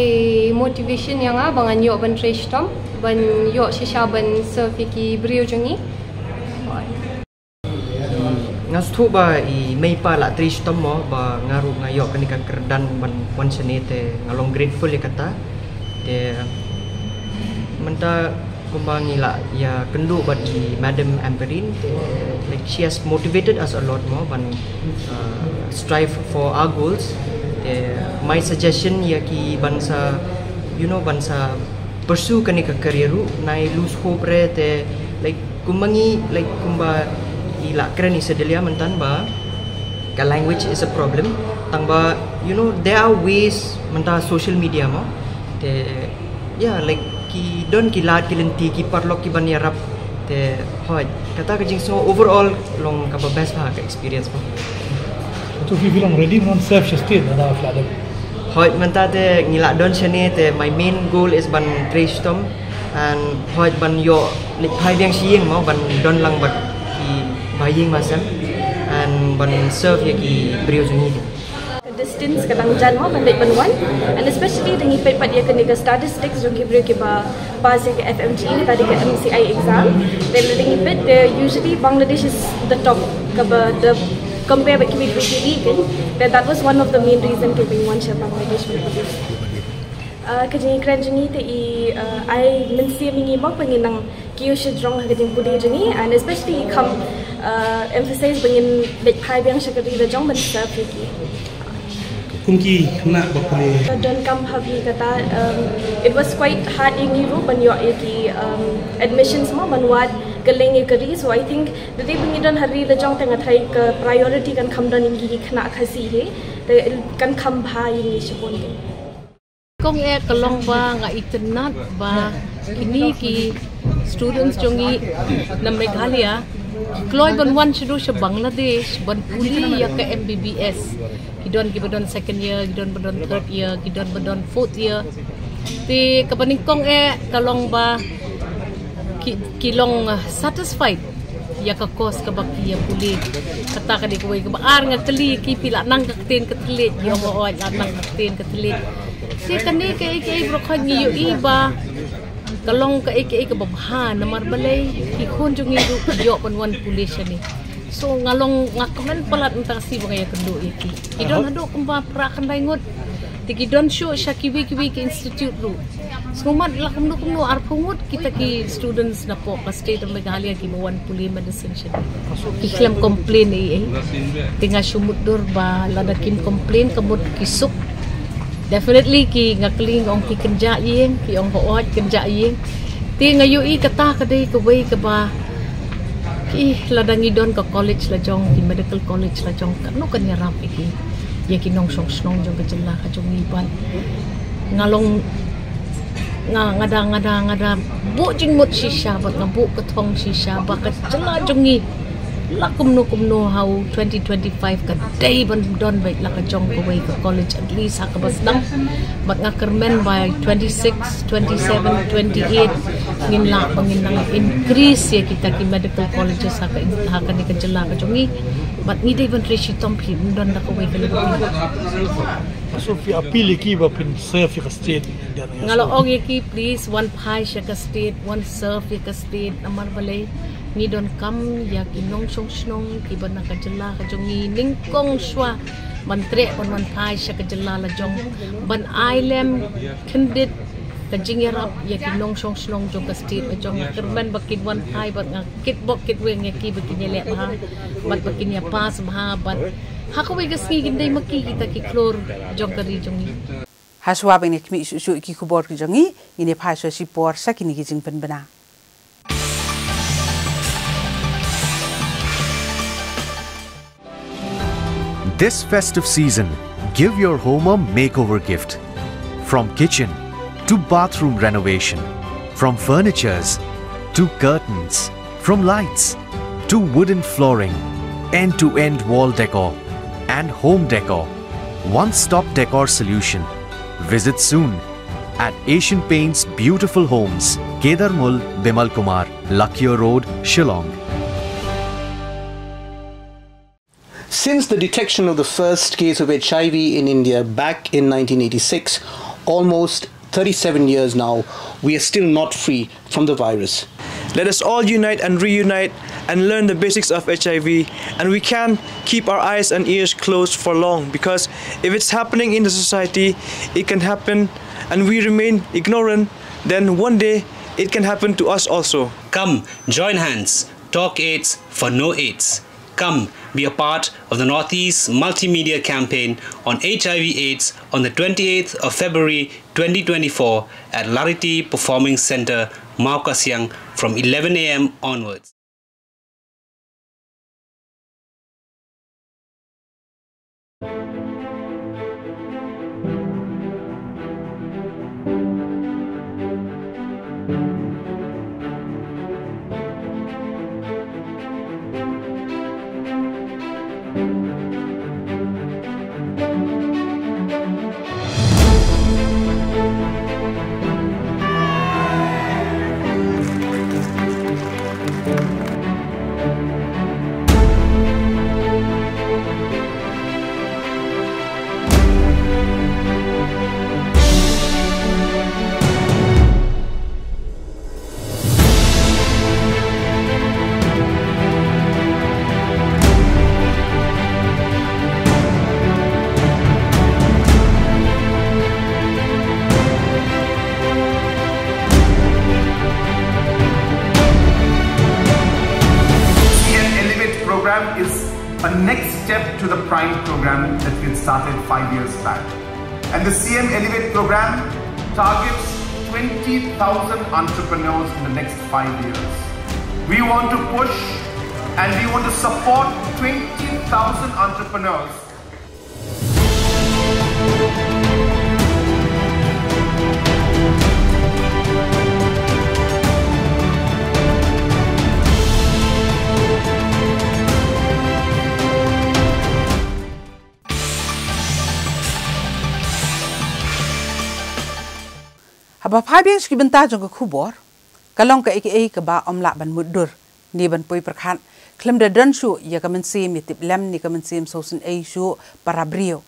motivation yang bangan yo ban trash tom ban yo shisha ban serve ki brio jongi ngastu ba I mei pa la trash tom mo ba ngaru ngayo kani ka kerdan ban wan senete ngalong grateful ya kata de menta kumbangi la ya kendu bagi Madam Amberin like she has motivated us a lot more ban strive for our goals. My suggestion ya ki bangsa bangsa pursue kani ka career nai lose hope re te like kumbangi like kumba ila kreni sedelia mentan ba ka language is a problem tang ba there are ways menta social media mo te like ki don ki lat ki lenti ki parlok ki ban yarap te hoj kata ka jing so overall long ka best ha ka experience mo to fi film ready non self sustain ada flada hoj menta te ngila don chene te my main goal is ban trace tom and hoj ban yo lik phai biang sieng mo ban don lang bat ki baying masam and ban serve ya ki brio jungi distance kadang jan mo bandai banwan and especially dengan pet dia kena ke statistics jong ki brio ke ba pass ke FMG ni tadi ke MCI exam dengan pet usually Bangladesh is the top ke the compare with region that was one of the main reason to being one share Bangladesh kajing kran jengi te I mensi mingi mo penginang kiyo shidrong kajing pudi jengi and especially come emphasize bengin lek pai biang shakari da jong ban serve ki kunki nak bapale don kam habi kata it was quite hard in you ban yo ki admissions mo banwat galing kari so I think the day bengi don hari la jong tengah thai ke priority kan kam don ingi khna khasi he kan kam bha ini shipon ke kong kalong ba nga internet ba kini ki students jongi na Meghalaya kloy ban wan shidu sa Bangladesh ban puli ya ke MBBS gidon gibadon second year gidon badon third year gidon badon fourth year ti kapaning kong kalong ba kilong satisfied ya ka kos ka baki ya puli kata ka di kuwi ka baar nga kali ki pila nang kakten katlit yo mo oj nang kakten katlit si kani ke bro kha ngi yo iba kalong ka ka babha namar balay ki khon jungi ru yo panwan pulis ni so ngalong ngakomen palat entang si bangaya kendo iki idon hado kumpa pra kandai ngot tikidon show shakiwi ki institute ru sumat la kumno arpungut kita ki students na po ka state of Meghalaya ki mawan puli medicine siya iklam complain tinga sumudur ba ladakin complain kamot kisuk definitely ki ngakling ong ki kenja yeng ki ong hoot kenja yeng ti ngayu I kata kadai ka way ka ba ki ladangi don ka college la jong ki medical college la jong kanu kanya rap iki ya ki nong song snong jong ka jela ka jong iban ngalong ngada bu jing mut shisha bat ngabu ka thong shisha ba ka jela jongi lakum no how 2025 ka day ban don baik la ka jong ko ka college at least ha ka basdang bat nga kermen by 26 27 28 ngin la pangin nang increase ya kita ki medical colleges ha ka ni ka jela ka jongi bat ni day ban reshi tom phi don da ko ka lebih so fi appeal ki ba pin serve ka state ngalo og ki please one pie ka state one serve ka state amar balay ni don kam ya kinong song ki ban ka jela ka jongi ningkong swa mantre on one pie ka jela la jong ban ilem kendit ka jingerap ya kinong song jong ka state ka jong kerban bakit one pie bat nga kit bok kit weng ya ki bakin le ha bat bakin ya pas ha bat hako we gasngi ginday makikita ki klor jong kari jongi haswa bene kmi su ki kubor ki jongi ine phai so si por sa kini ki jing pen bana. This festive season, give your home a makeover gift. From kitchen to bathroom renovation, from furnitures to curtains, from lights to wooden flooring, end-to-end wall decor and home decor. One-stop decor solution. Visit soon at Asian Paints Beautiful Homes, Kedarmul, Bimal Kumar, Lakhiya Road, Shillong. Since the detection of the first case of HIV in India back in 1986, almost 37 years now, we are still not free from the virus. Let us all unite and reunite and learn the basics of HIV, and we can keep our eyes and ears closed for long, because if it's happening in the society, it can happen and we remain ignorant, then one day it can happen to us also. Come, join hands, talk AIDS for no AIDS. Come, be a part of the Northeast Multimedia Campaign on HIV/AIDS on the 28th of February 2024 at Lariti Performing Center, Mau Kasiang from 11 a.m. onwards. Is a next step to the Prime program that we had started 5 years back. And the CM Elevate program targets 20,000 entrepreneurs in the next 5 years. We want to push and we want to support 20,000 entrepreneurs. Haba phabiang ski benta jong ka khubor kalong ka aka ka ba omla ban mudur ni ban poi prakhan klem da dan shu ya ka men sim tip lem ni ka men sim sosun ai shu para brio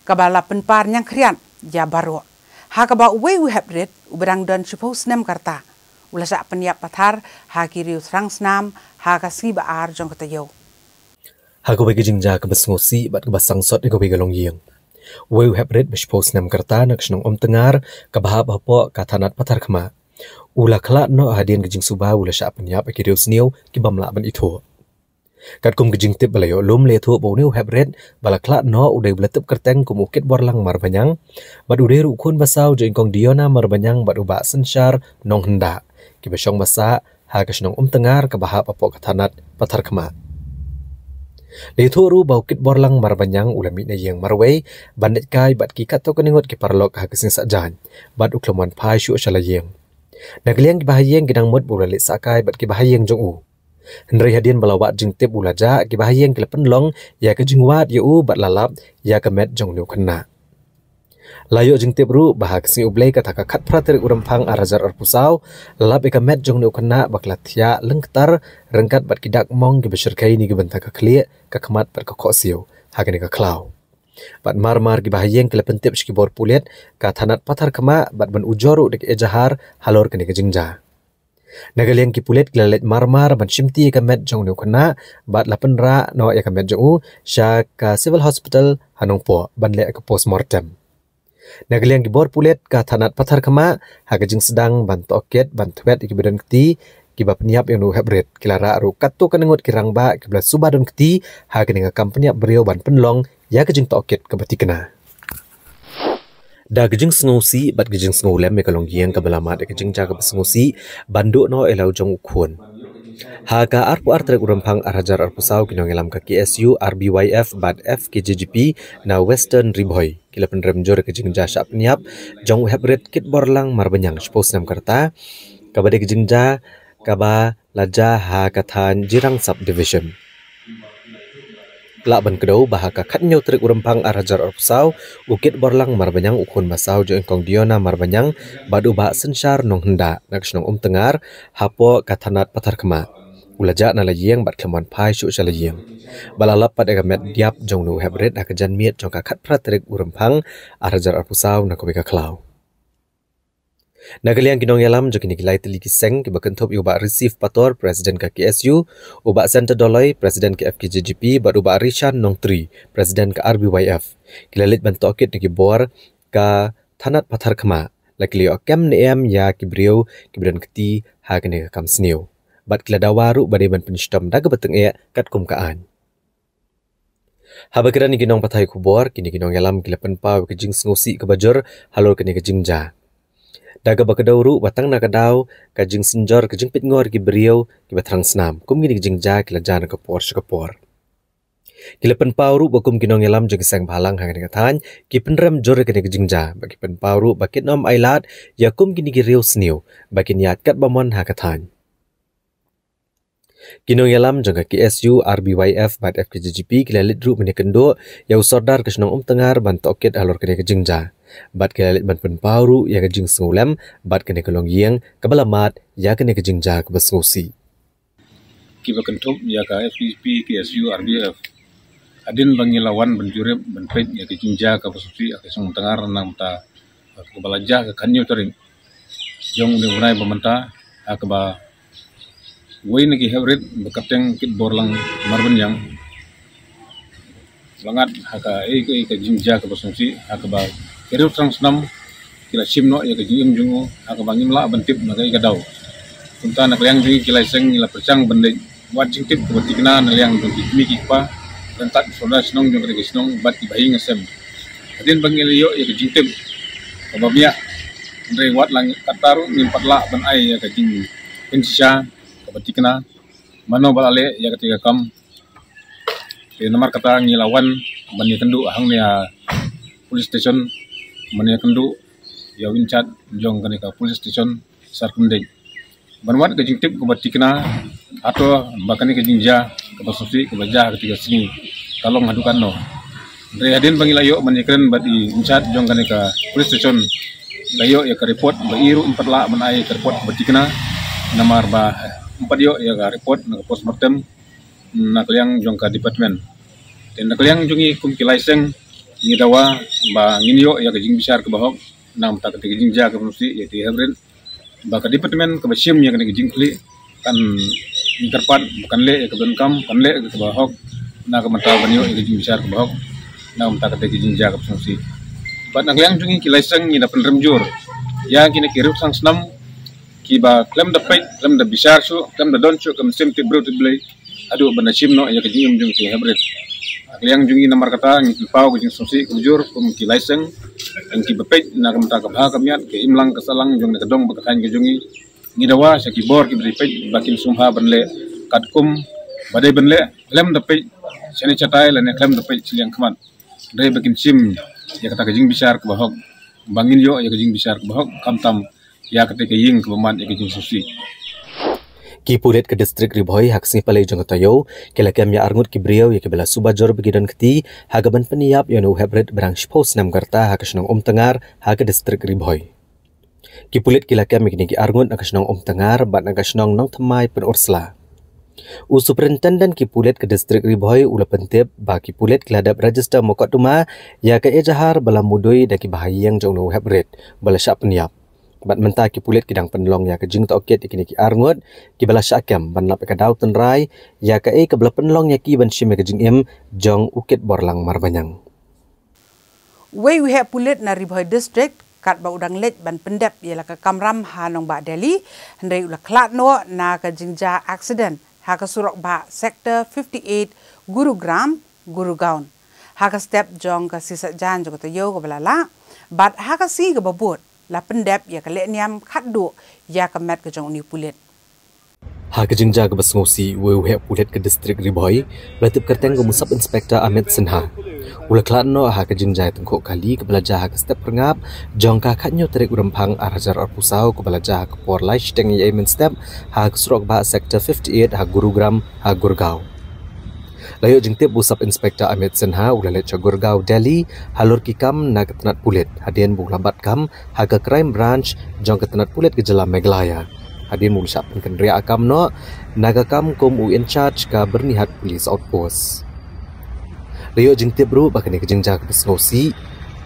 ka ba la pen par nyang khrian ya baro ha ka ba we have read ubrang dan shu pos nem karta ulasa penyap pathar ha ki riu thrang snam ha ka si ba ar jong ka tayo ha ko bagi jingja ka basngosi bat ka basang sot ni ko bagi long yeng we have read bishpos nem karta nak snong tengar ka bahab hapo ka thanat pathar khma ula khla no hadien gijing suba ula sha penyap ki riu sniu ki bamla ban itho kat kum gijing tip balayo lom le thu bo new have read bala khla no udai blatep kerteng kum ukit borlang mar banyang bad udai ru khun basau jeng kong diona mar banyang bad uba senshar nong henda ki besong basa ha ka snong tengar ka bahab hapo ka thanat pathar khma le thoru bau kit borlang marbanyang ulami na yang marway bandet kai bat ki kato kaningot ki parlok ha kising sajan bat uklaman phai shu shalayeng nagliang ki bahayeng gidang mot bulale sakai bat ki bahayeng jong u Hendrai hadian balawat jeng tip ulaja ki bahayang ki penlong ya ke jingwat ya u bat lalap ya ke met jong liu kena. Layo jeng tip ru bahak sing ublay kata kat praterik urempang arazar arpusau lalap ya ke met jong liu kena baklatia lengktar rengkat bat kidak mong ki besyarkai ni ki bentak ke klik ke kemat bat ke koksiu hakani ke klau. Bat mar-mar ki bahayang ki lepentip skibor pulet ka tanat patar kema bat ban ujoru dek ejahar halor kini ke jingja. Nagaliang ki pulet kilalet mar-mar ban shimti ka met jong liu kena bat lapen ra no ya ka met jong u sya ka civil hospital hanong po ban le ka postmortem. Nagaliang ki bor pulet ka tanat patar kema hagajing sedang ban toket ban twet ki badan keti ki ba peniap yang nu hebret kilara ru katto kanengot kirang ba ki bla subadon keti hagani ka kampenya beriau ban penlong ya kajing toket ka batikena. Da gejing sengosi bat gejing sengolem me kalong giang ka balamat gejing jaga sengosi banduk no elau jong ukun. Ha ka arpu artrek urempang arajar arpusau kinong elam ka KSU RBYF bat FKJGP na Western Riboy kila penrem jor gejing jasha peniap jong hebret kit borlang marbanyang spos nam karta ka bade gejing ja ka ba laja ha kathan jirang subdivision. Laban kedau bahaka katnyo trik urempang arajar arpusau ukit borlang marbanyang ukun masau jo engkong diona marbanyang badu ba sensar nong henda naksnong tengar hapo katanat patar kema ulaja na layeng bat kemon pai shu shalayeng balalap pada gamet diap jong nu hebret akajan miet jong ka kat pratrik urempang arajar arpusau na kobeka klau. Nagaliang ginong yalam jo kini gilai teliki seng ki bakentop uba receive pator presiden ka KSU uba center doloi presiden ka FKJGP bad uba Rishan nong 3 presiden ka RBYF kilalit bantokit ni bor ka tanat patar kema lakli okem nem ya ki brio ki bran keti ha kene ka kam sniu bad kiladawaru bade ban penstom daga beteng e kat kumkaan. Habakira ni ginong patai kubor kini ginong yalam kilapan pa ke jing sengosi ke bajor halor kene ke jingja. Daga bakadauru batang nakadaw kajing senjor kajing pitngor ki beriau ki batrang senam kum gini kajing ja kila jana kapor syakapor. Kila penpauru bakum kinong yalam jeng sang balang hang ngatan ki penrem jor kene kajing ja bagi penpauru bakit nom ailat ya kum gini ki riau sniu bagi niat kat bamon hakatan. Kinong yalam jeng KSU RBYF bat FKJGP kila lidru menikendo ya usordar kesnong tengar bantokit halor kene kajing ja. Bat kelit ban penpauru ya kejing sengulem bat kene kelong yang kebalamat ya kene kejing ja kebesengusi. Kiba kentup ya ka FPP KSU RBF adin bangilawan benjurip benpet ya kejing ja kebesengusi ya kesung tengar nang ta kebalaja ke kanyo tering jong de unai pementa akaba wei niki hebrit bekateng kit borlang marben yang langat haka kejing ja kebesengusi akaba Kerut sang senam kila simno ya kejim jungu akabangim la bentip nagai gadau. Unta nak liang jungi kila seng ila percang bendek buat jingtip kebetikna na liang dung kimi kipa rentat soda senong jung kene senong bat bayi ngesem. Adin bangil yo ya kejingtip kababia ndre wat lang kataru nimpat la ban ai ya kejing insya kebetikna mano balale ya ketika kam di nomor kata ngilawan bani kendu hang ya police station mania kendu ya wincat jong kanika police station sarkundeng banwat ke jingtip ke batikna atau bakani ke jingja ke basusi ke baja ketika sini kalong hadukan no dari hadin bangilayo manikren bati wincat jong kanika police station layo ya ke report bairu imperla manai ke report batikna namar ba empat yo ya ke report na postmortem na kaliang jong ka department dan kaliang jungi kum kilaiseng ni dawa ba nginyo ya kejing besar ke bahok nang ta ke kejing ja ke musi ya di hebren ba ke departemen ke basim ya ke kejing kli kan interpat bukan le ya ke benkam kan le ke bahok na ke mata banyo ya kejing besar ke bahok nang ta ke kejing ja ke musi ba nang yang jungi kilaiseng ni da penremjur ya kini kirut sang senam ki ba klem da pait klem da besar su klem da don su ke musim ti bro ti blai adu banasim no ya kejing jung ti hebren yang jungi nomor kata ngi pau ke susi kujur kum ki laiseng ang ki bepet na kam ta kabha kamiat ke imlang kesalang jung ne kedong bakahan ke jungi ngi dawa sa ki bor ki bepet bakin sumha benle katkum badai benle lem depet sene chatai lene klem depet siliang khaman dai bakin sim ya kata ke jing besar ke bahok bangin yo ya ke jing besar ke bahok kamtam ya ketika ying ke peman ya ke jing susi. Ki pulit ke distrik Ribhoi hak sing palai jong tayo kela kem ya arngut ki brio ya kebela subajor begidon keti hagaban peniap ya no hybrid berang spos nam karta hak senong tengar hak distrik Ribhoi. Ki pulit kila kem ki arngut hak senong tengar bat hak senong nong thamai pen ursla. U superintendent ki pulit ke distrik Ribhoi ula pentip ba ki pulit keladap register mokot tuma ya ke ejahar bala mudoi da ki bahayang jong no hybrid bala syak peniap. Bat mentah ki pulit kidang penlong ya ke jing toket ikini ki arngut ki bala syakam ban lap ka daw tenrai ya ke ke bala penlong ya ki ban shim ke jing im jong ukit borlang marbanyang. We have pulit na Ribhoi district kat ba udang let ban pendap ialah ke Kamram Hanong ba Delhi hendai ulah klat no na ke jingja accident ha ke surok ba sector 58 Gurugram Gurugaon ha ke step jong ke sisa jan jong ke yo ke bala la bat ha ke si ke babut la pendap ya ke lekniam khatdu ya ke met ke jong uni pulit. Ha ke jingja ke basngosi we pulit ke distrik Ribhoi latip kerteng ke musab inspektor Amit Sinha. Ula klatno ha ke jingja tengkok kali ke belajar ha ke step pengap jong ka khatnyo terik urempang arhajar arpusau ke belajar ke por laish teng ye men step ha ke surok ba sector 58 ha Gurugram ha Gurgaon. Layo jingtip busab inspektor Amit Sinha ula let Gurgaon Delhi halur kikam na ketenat pulit hadien bu lambat kam ha ke crime branch jong ketenat pulit ke Jela Meghalaya. Hadien mu syapkan kendria akam no naga kam kom u in charge ka bernihat police outpost. Layo jingtip ru ba kene ke jingja ke besnosi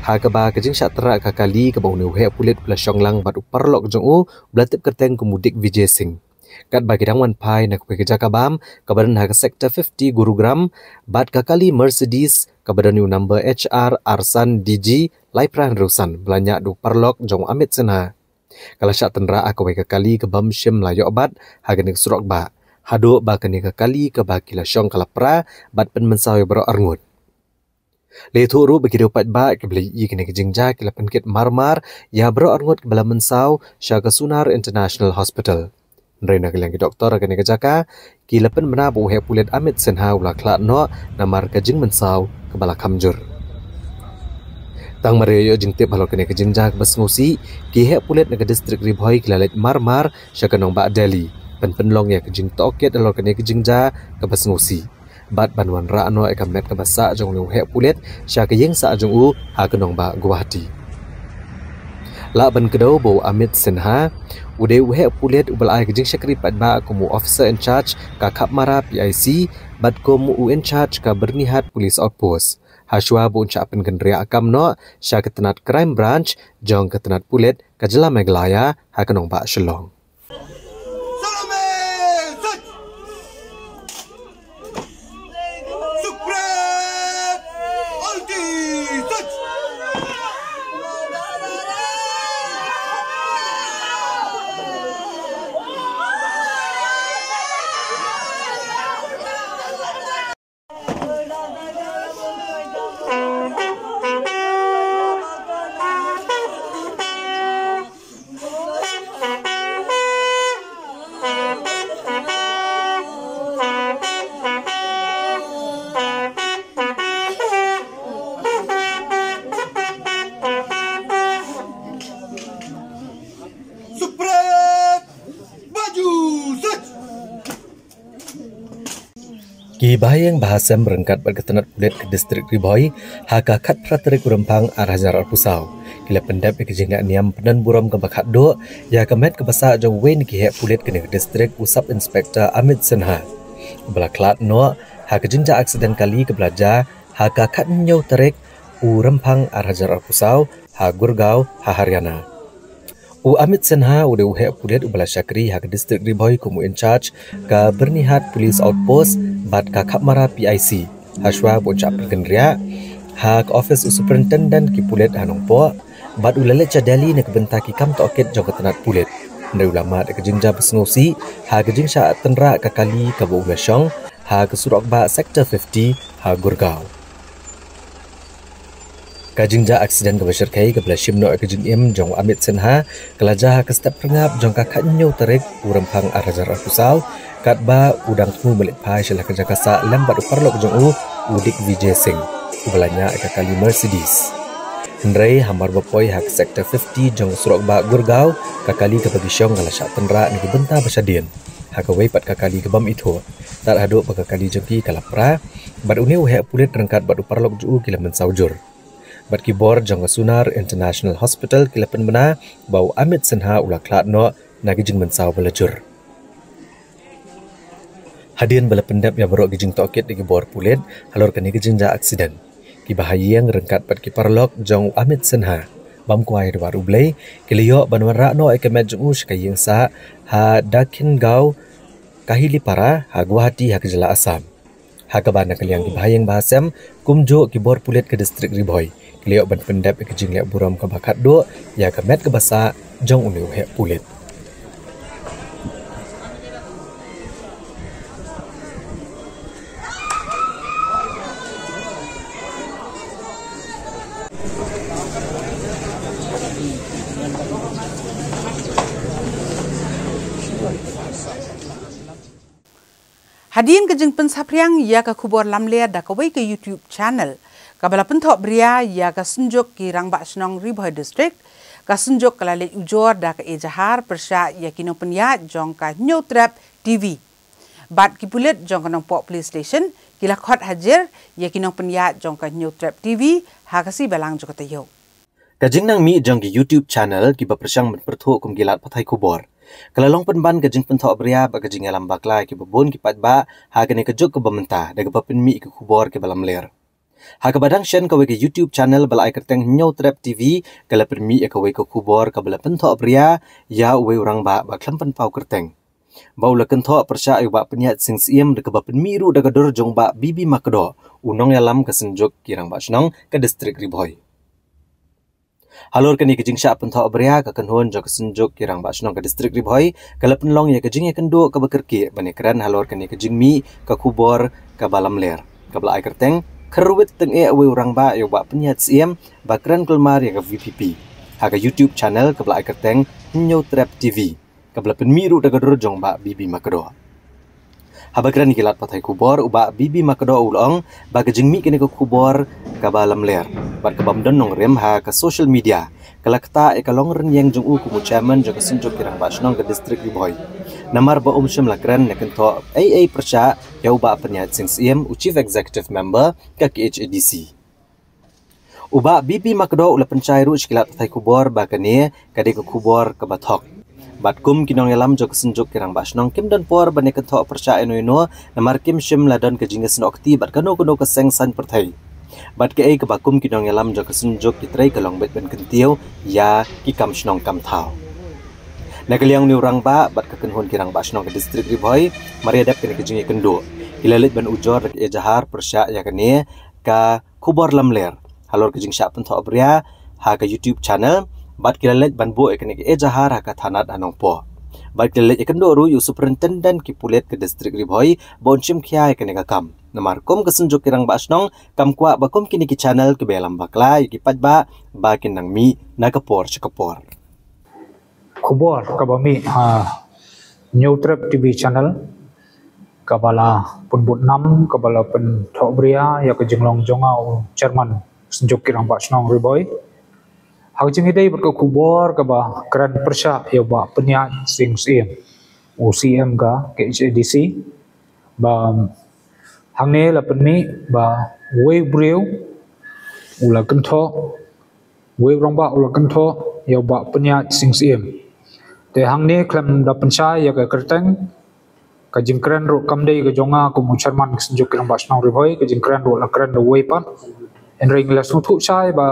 ha ke ba ke jing syak terak ka kali ke bau ne pulit pula syonglang bat uparlok jong u belatip kerteng ke mudik Vijay Singh. Kat bagi dangwan pai nak ke jakabam kabaran ha ke sector 50 Gurugram bat kakali Mercedes kabaran new number HR Arsan DG Laipran Rusan belanja du parlok jong Amit Sinha. Kalau syak tenra aku ke kali ke bam shim layo bat ha ke surok ba hado ba ke kali ke ba kila syong kalapra bat pen mensawi bro arngut. Le thuru bagi dapat ba ke beli i ke jingja kila penkit marmar ya bro arngut ke bala mensaw syak Sunar International Hospital. Rena kelang doktor akan ke jaka kila pen menabu he pulit Amit Sinha ula klat no namar ke jing mensaw ke bala kamjur. Tang Mario jingtip halor kene ke jingja ke basngosi ki he pulit ke distrik Ribhoi kila let marmar syakanong ba Delhi pen penlong ya ke jing toket halor kene ke jingja ke basngosi. Bat banwan ra no e kamet ke basa jong lu he pulit syak yeng sa jong u ha kenong ba Guwahati. La ban kedau bo Amit Sinha ude he pulit ubal ai ke jing syakri pat ba komu officer in charge ka Kapmara PIC bat komu u in charge ka bernihat police outpost. Hashwa bu ucapan kendria akam no syak ketenat crime branch jong ketenat pulit ka Jela Meghalaya ha kenong ba Shillong. Ki bahayang bahasa merengkat berketenat pulit ke distrik Ribhoi haka kat praterik urempang arhajar arpusau. Kila pendap ke jingga niam penan buram ke bakat do ya kemet ke basa jong wen ki hek pulit ke distrik usap inspektor Amit Sinha. Bela klat no haka jingja aksiden kali ke belajar haka kat nyau terik urempang arhajar arpusau ha Gurgaon ha Haryana. U Amit Sinha udah uhe pulit ubala syakri hak distrik Ribhoi kumu in charge ka bernihat police outpost bat ka Kapmara PIC hashwa boncap kendria hak office superintendent ki pulit hanong po bat ulale cha Delhi ne kebentaki kam toket jong ketenat pulit ndai ulama de kejingja besngosi ha kejing sya tenra ka kali ka bo ulasong ha ke surok ba sector 50 ha Gurgaon. Kajingja aksiden ke basyarkai ke belashim no kejing im jong Amit Sinha kelaja ke step pengap jong ka kanyo terik urempang arhajar arpusau kat ba udang temu balik pai syalah kerja kasa lambat uparlok jong u udik Vijay Singh ubelanya ka kali Mercedes. Hendrai hamar bapoi hak sector 50 jong surok ba Gurgaon ka kali ke bagi syong kala syak tenra ni benta basyadien. hakawai pat kakali kebam itu tar aduk pakakali jengki kalapra bat une uhe pulit rengkat bat uparlok juu kila mensaujur bat kibor jangka sunar International Hospital kila penbena bau Amit Sinha ula klatno nagijing mensau belajur hadian bala pendap ya berok gijing tokit di kibor pulit halor kani gijing ja aksiden ki bahayang rengkat pat kiparlok jong Amit Sinha bam kuai baru blay kiliyo banwara no ekemet jung kayeng sa ha dakin gau kahili para ha Guwahati ha Kejala Assam ha kabana kaliang ki bahayang bahasam kumjo kibor pulit ke distrik Riboy kiliyo ban pendap ekejing lek buram ke bakat do ya kemet ke basa jong unu he pulit Hadian ke jeng pensapriang ya ka kubor lamler da kawai ke YouTube channel. Kabala pentok bria ya ka sunjuk ki Rangbak Snong Riboy District. Ka sunjuk kalalit ujor da ka ejahar persya ya kino penyat jong ka New Trap TV. Bat ki pulit jong ka nong pok police station. Kila khot hajar ya kino penyat jong ka New Trap TV. Ha kasi balang jong ka tayo. Kajing nang mi jong ki YouTube channel ki bapersyang menpertuk kum gilat patai kubor. Kalalong penban kajing pentok bria ba kajing alam bakla ki babon ki patba ha kene kejuk ke bamenta daga bapenmi ke kubor ke balam ler. Ha kabadang shen kawe ke YouTube channel bala ai kerteng New Trap TV kala penmi e kawe ke kubor ka bala pentok bria ya we orang ba klampan pau kerteng. Bau la kentok persya ai ba penyat sing siem daga bapenmi ru daga dor jong ba Bibi Makdo unong yalam ke senjuk ki Rangbak Snong ke distrik Riboy. Halor kani kejing sya pentok bria ka kenhon jok senjuk ki Rangbak Snong ke distrik Riboy kala penlong ya kejing ya kendo ka bekerki bani keren halor kani kejing mi ka kubor ka balam ler ka bala ai kerteng kerwit teng e awe orang ba yo ba penyat siem ba keren kelmar ya ka VPP ha ka YouTube channel ka bala ai kerteng New Trap TV ka bala penmi ru daga dor jong ba Bibi Makdo habakran kilat patai kubor uba Bibi Makdo ulong ba kejing mi kini ka kubor ka balam ler bat ka bamdon nong rem ha ka social media kalakta e kalong ren yang jung u kumu chairman jong senjuk ki Rangbak Snong ke distrik Riboy namar ba shim lakran ne kento AA persya ya uba penyat sing siem u chief executive member ka KHADC uba Bibi Makdo ula pencai ru kilat patai kubor ba kani kade ka kubor ka bathok bat kum kinong yalam jok senjuk ki Rangbak Snong kim dan por bane kento persya eno namar kim shim ladon ke jinges nokti bat kano ka seng san perthai bat ke ai ke bakum kinong yalam jok senjuk ki trai kalong bet ben kentiu ya ki kam Snong kam thau nakaliang ni orang ba bat ka kenhon ki Rangbak Snong ke distrik Riboy mariadap kene ke jingi kendo ilalit ban ujor ke ejahar persya ya kene ka kubor lamler halor ke jing sya pentok bria ha ka YouTube channel bat kilalet ban bo ekene ke ejahar ha ka thanat anong po bat kilalet ekendo ru yu superintendent ki pulet ke distrik Riboy bonchim khia ekene ka kam namar kom ke senjuk ki Rangbak Snong kam kwa ba kom kini ki channel ke belam bakla ki patba ba kinang mi na kapor chakapor kubor kabami New Trap TV channel kabala punbut nam kabala pen thok bria ya ke jinglong jongau chairman senjuk ki Rangbak Snong Riboy hajing idai berko kubor kaba kran persya ya ba penyat sing siem UCM ga KHADC ba hangne la penni ba we breu ula kentho we rongba ula kentho ya ba penyat sing siem te hangne klam da pensai ya ka kerteng ka jingkran ro kamdei ka jonga ku mu chairman senjuk ki Rangbak Snong Riboy ka jingkran ro la kran da we pat en ring la su thu sai ba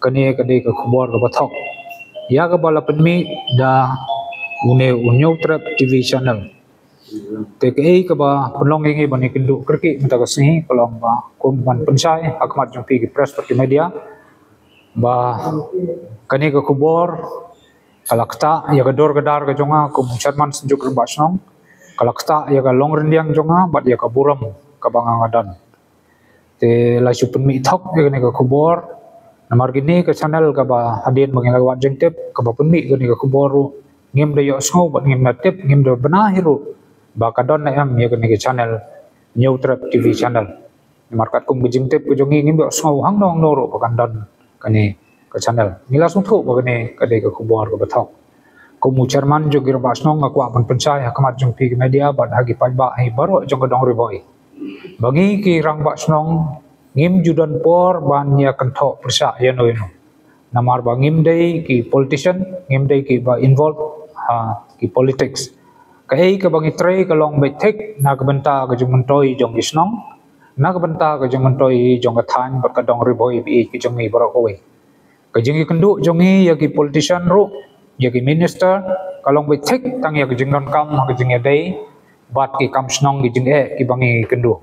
kane kade ka kubor ka bathok ya ka bala penmi da une New Trap TV channel te ke ka ba penlong ngi bani kindu kerki menta ka sini kolong ba kumban pensai akmat jong pi press parti media ba kane ka kubor kalakta ya ka dor gadar ka jonga ku chairman senjuk Rangbak Snong kalakta ya ka long rendiang jonga bat ya ka buram ka bangangadan te la su penmi thok ya kane ka kubor namar gini ke channel ka ba hadin mangilag wat jeng tip ka ba penmi gani ka kubor ngim de yo snow bat ngim na tip ngim de bana hiru ba ka don na am ya kani ke channel New Trap TV channel namar kat kum jeng tip ko jongi ngim yo snow hang dong no ro pa kan don kani ke channel mila sung thu ba kani ka de ka kubor ka bathok Kumu chairman jo gir basnong ngakwa ban pencai hakamat jong pi media bad hagi pajba hi baru jong kadong riboi. Bagi ki rang basnong ngim judan por ban ya kanthok persa ya no no. Namar ba ngim dei ki politician ngim dei ki ba involved ki politics. Kai ka bangi tray ka long bai thek na ka banta ka jong mentoi jong isnong na ka banta ka jong mentoi jong ka than ba ka dong riboi bi ki jong mi baru koi. Ka jing kendu jong hi ya ki politician ru ya ki minister kalong bai thek tang ya ki jing don kam ha ki jing ya dei bat ki kam snong ki jing ki bangi kendu.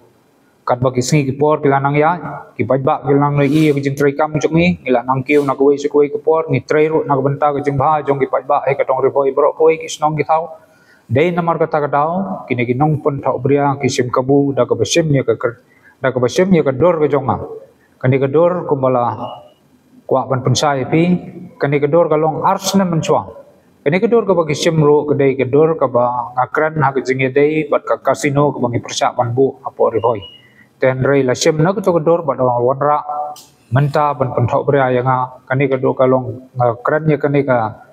Kat bagi singi ki por ki lanang ya ki bajba ki lanang i ki jing tray kam jong mi ila nang kiu na koi se koi ki por ni tray ru na ka banta ka jing ba jong ki bajba he ka dong riboi baru koi ki snong ki thau. Dei namar kata kadau kini ginong pun thau bria ki sim kabu da ka basim ya ka da ka basim ya ka dor ka jonga kani ka dor kumbala kwa ban pensai pi kani ka dor ka long arsna menchuang kani ka dor ka bagi sim ro ka dei ka dor ka ba ngakran ha ka jinge dei bat ka kasino ka bangi persa ban bu apo riboi ten rei la sim na ka to ka dor ba wanra menta ban pun thau bria ya nga kani ka dor ka long ngakran ya kani ka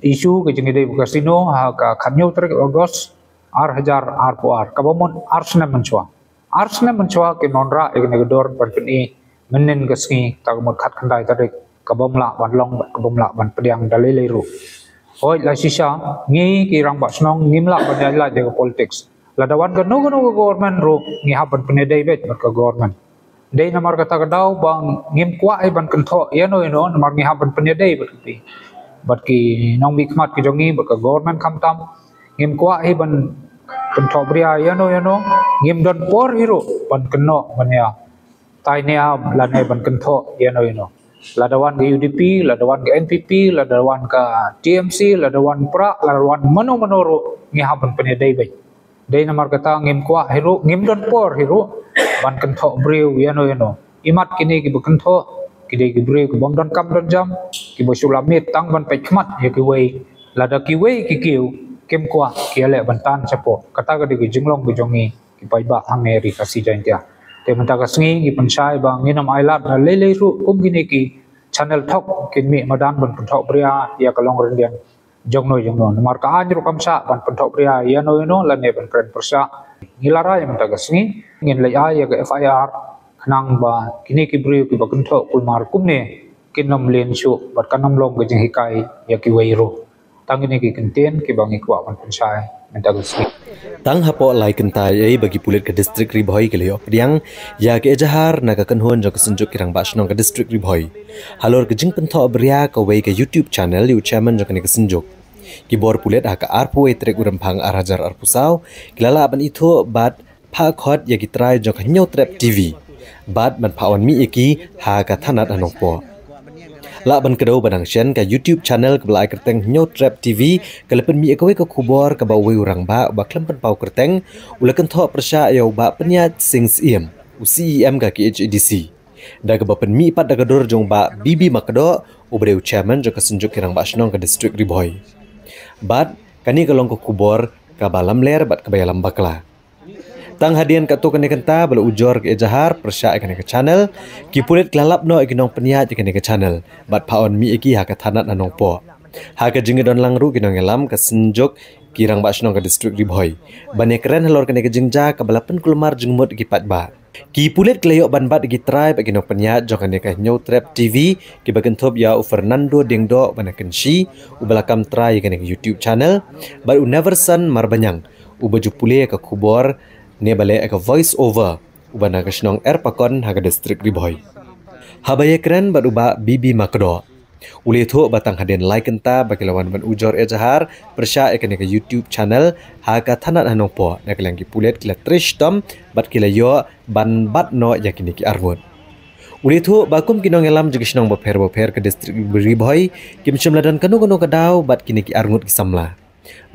isu ke jengi dei kasino ha ka khamyo ter August 8000 ar puar kabamun arsna menchwa ke nonra ekne gedor perpeni menen gasngi tagmot khat khandai tarik kabamla ban long kabamla ban pediang dalai ru hoi la sisa ngi ki rang ba snong ngimla ban jala de politics ladawan ka no government ru ngi haban pene dei bet ka government dei namar kata kadau bang ngim kwa ai ban kentho yeno namar ngi haban pene dei bet ki bat ki nong bi khmat ki jongi ba ka government kham tam ngim kwa ai ban kentho bria yeno ngim don por hiru ban keno bania tai nia lanai ban kentho yeno ladawan ke UDP ladawan ke NPP ladawan ka TMC ladawan pra ladawan mano ru ngi haban pene dei bai dei namar kata ngim kwa hiru ngim don por hiru ban kentho briu yeno imat kini ki kentho kidei ki briu ki bom don kam don jam ki bosulamit tang ban pe khmat ye ki wei lada ki wei ki kiu kem kwa ki ale ban tan chapo kata ka di jinglong ki jongi ki pai ba angeri ka si jantia te menta ka sngi ki pansai ba nginam ailat na lele ru kum gini ki channel thok kin mi madan ban thok bria ya ka long rendian jongno mar ka anjru kamsa ban thok bria ya no la ne ban kren persa ngilara ya menta ka sngi ngin le ya ka FIR nang ba kini ki briu ki bakun tho kulmar kumne kinom len chu bat kanam long ge jing hikai ya ki weiro tangini ki kenten ki bangi kwa ban pensai menta gusni tang hapo lai kentai ai bagi pulit ke distrik Ribhoi ke leo priang ya ke ejahar naga kanhon jo kesenjuk kirang basnong ke distrik Ribhoi halor ke jing pentho bria ka wei ke YouTube channel yu chairman jo ke kesenjuk ki bor pulit ha ka arpo e trek urempang arhajar arpusau kilala ban itho bat pha khot ya ki trai jo ka nyau trap TV bat ban pawan mi iki ha ka thanat anong po la ban kedau banang shen ka YouTube channel ke belai kerteng nyau trap TV ke lepen mi ekoi ka kubor ka ba wei urang ba klem pen pau kerteng ulakan tho persya yo ba peniat sing siem UCEM ka ki HADC da ka ba pen mi pat da ka dor jong ba BB makdo ubreu chairman jo ka senjuk kirang ba snong ka district Ribhoi bat kani ka long ka kubor ka balam ler bat ka bayalam bakla tang hadian ka to kene kenta bala ujor ke ejahar persya kene ke channel ki pulit klalap no ikinong peniat kene ke channel bat paon mi iki ha ka thanat anong po ha ka jingi don langru kinong elam ka senjok kirang ba snong ka district Ribhoi bane keren halor kene ke jingja ka balapen kulmar jingmut ki patba ki pulit kleyo ban bat ki tribe kinong peniat jo kene ka nyau trap TV ki bagen thop ya u Fernando Dengdo banaken shi u balakam try kene ke YouTube channel but u never son marbanyang u baju pule ka kubor ne bale eka voice over ubana kasnong pakon haga district Ribhoi habaya keren baruba BB makdo ule tho batang haden like enta bakilawan ban ujor ejahar persya ekane ke YouTube channel haga thanat hanong po naklangi pulet kila trish tom bat kila yo ban bat no yakini ki armut ule tho bakum kinong elam jigisnong boper ke district Ribhoi kimchum ladan kanu kadau bat kini ki armut ki samla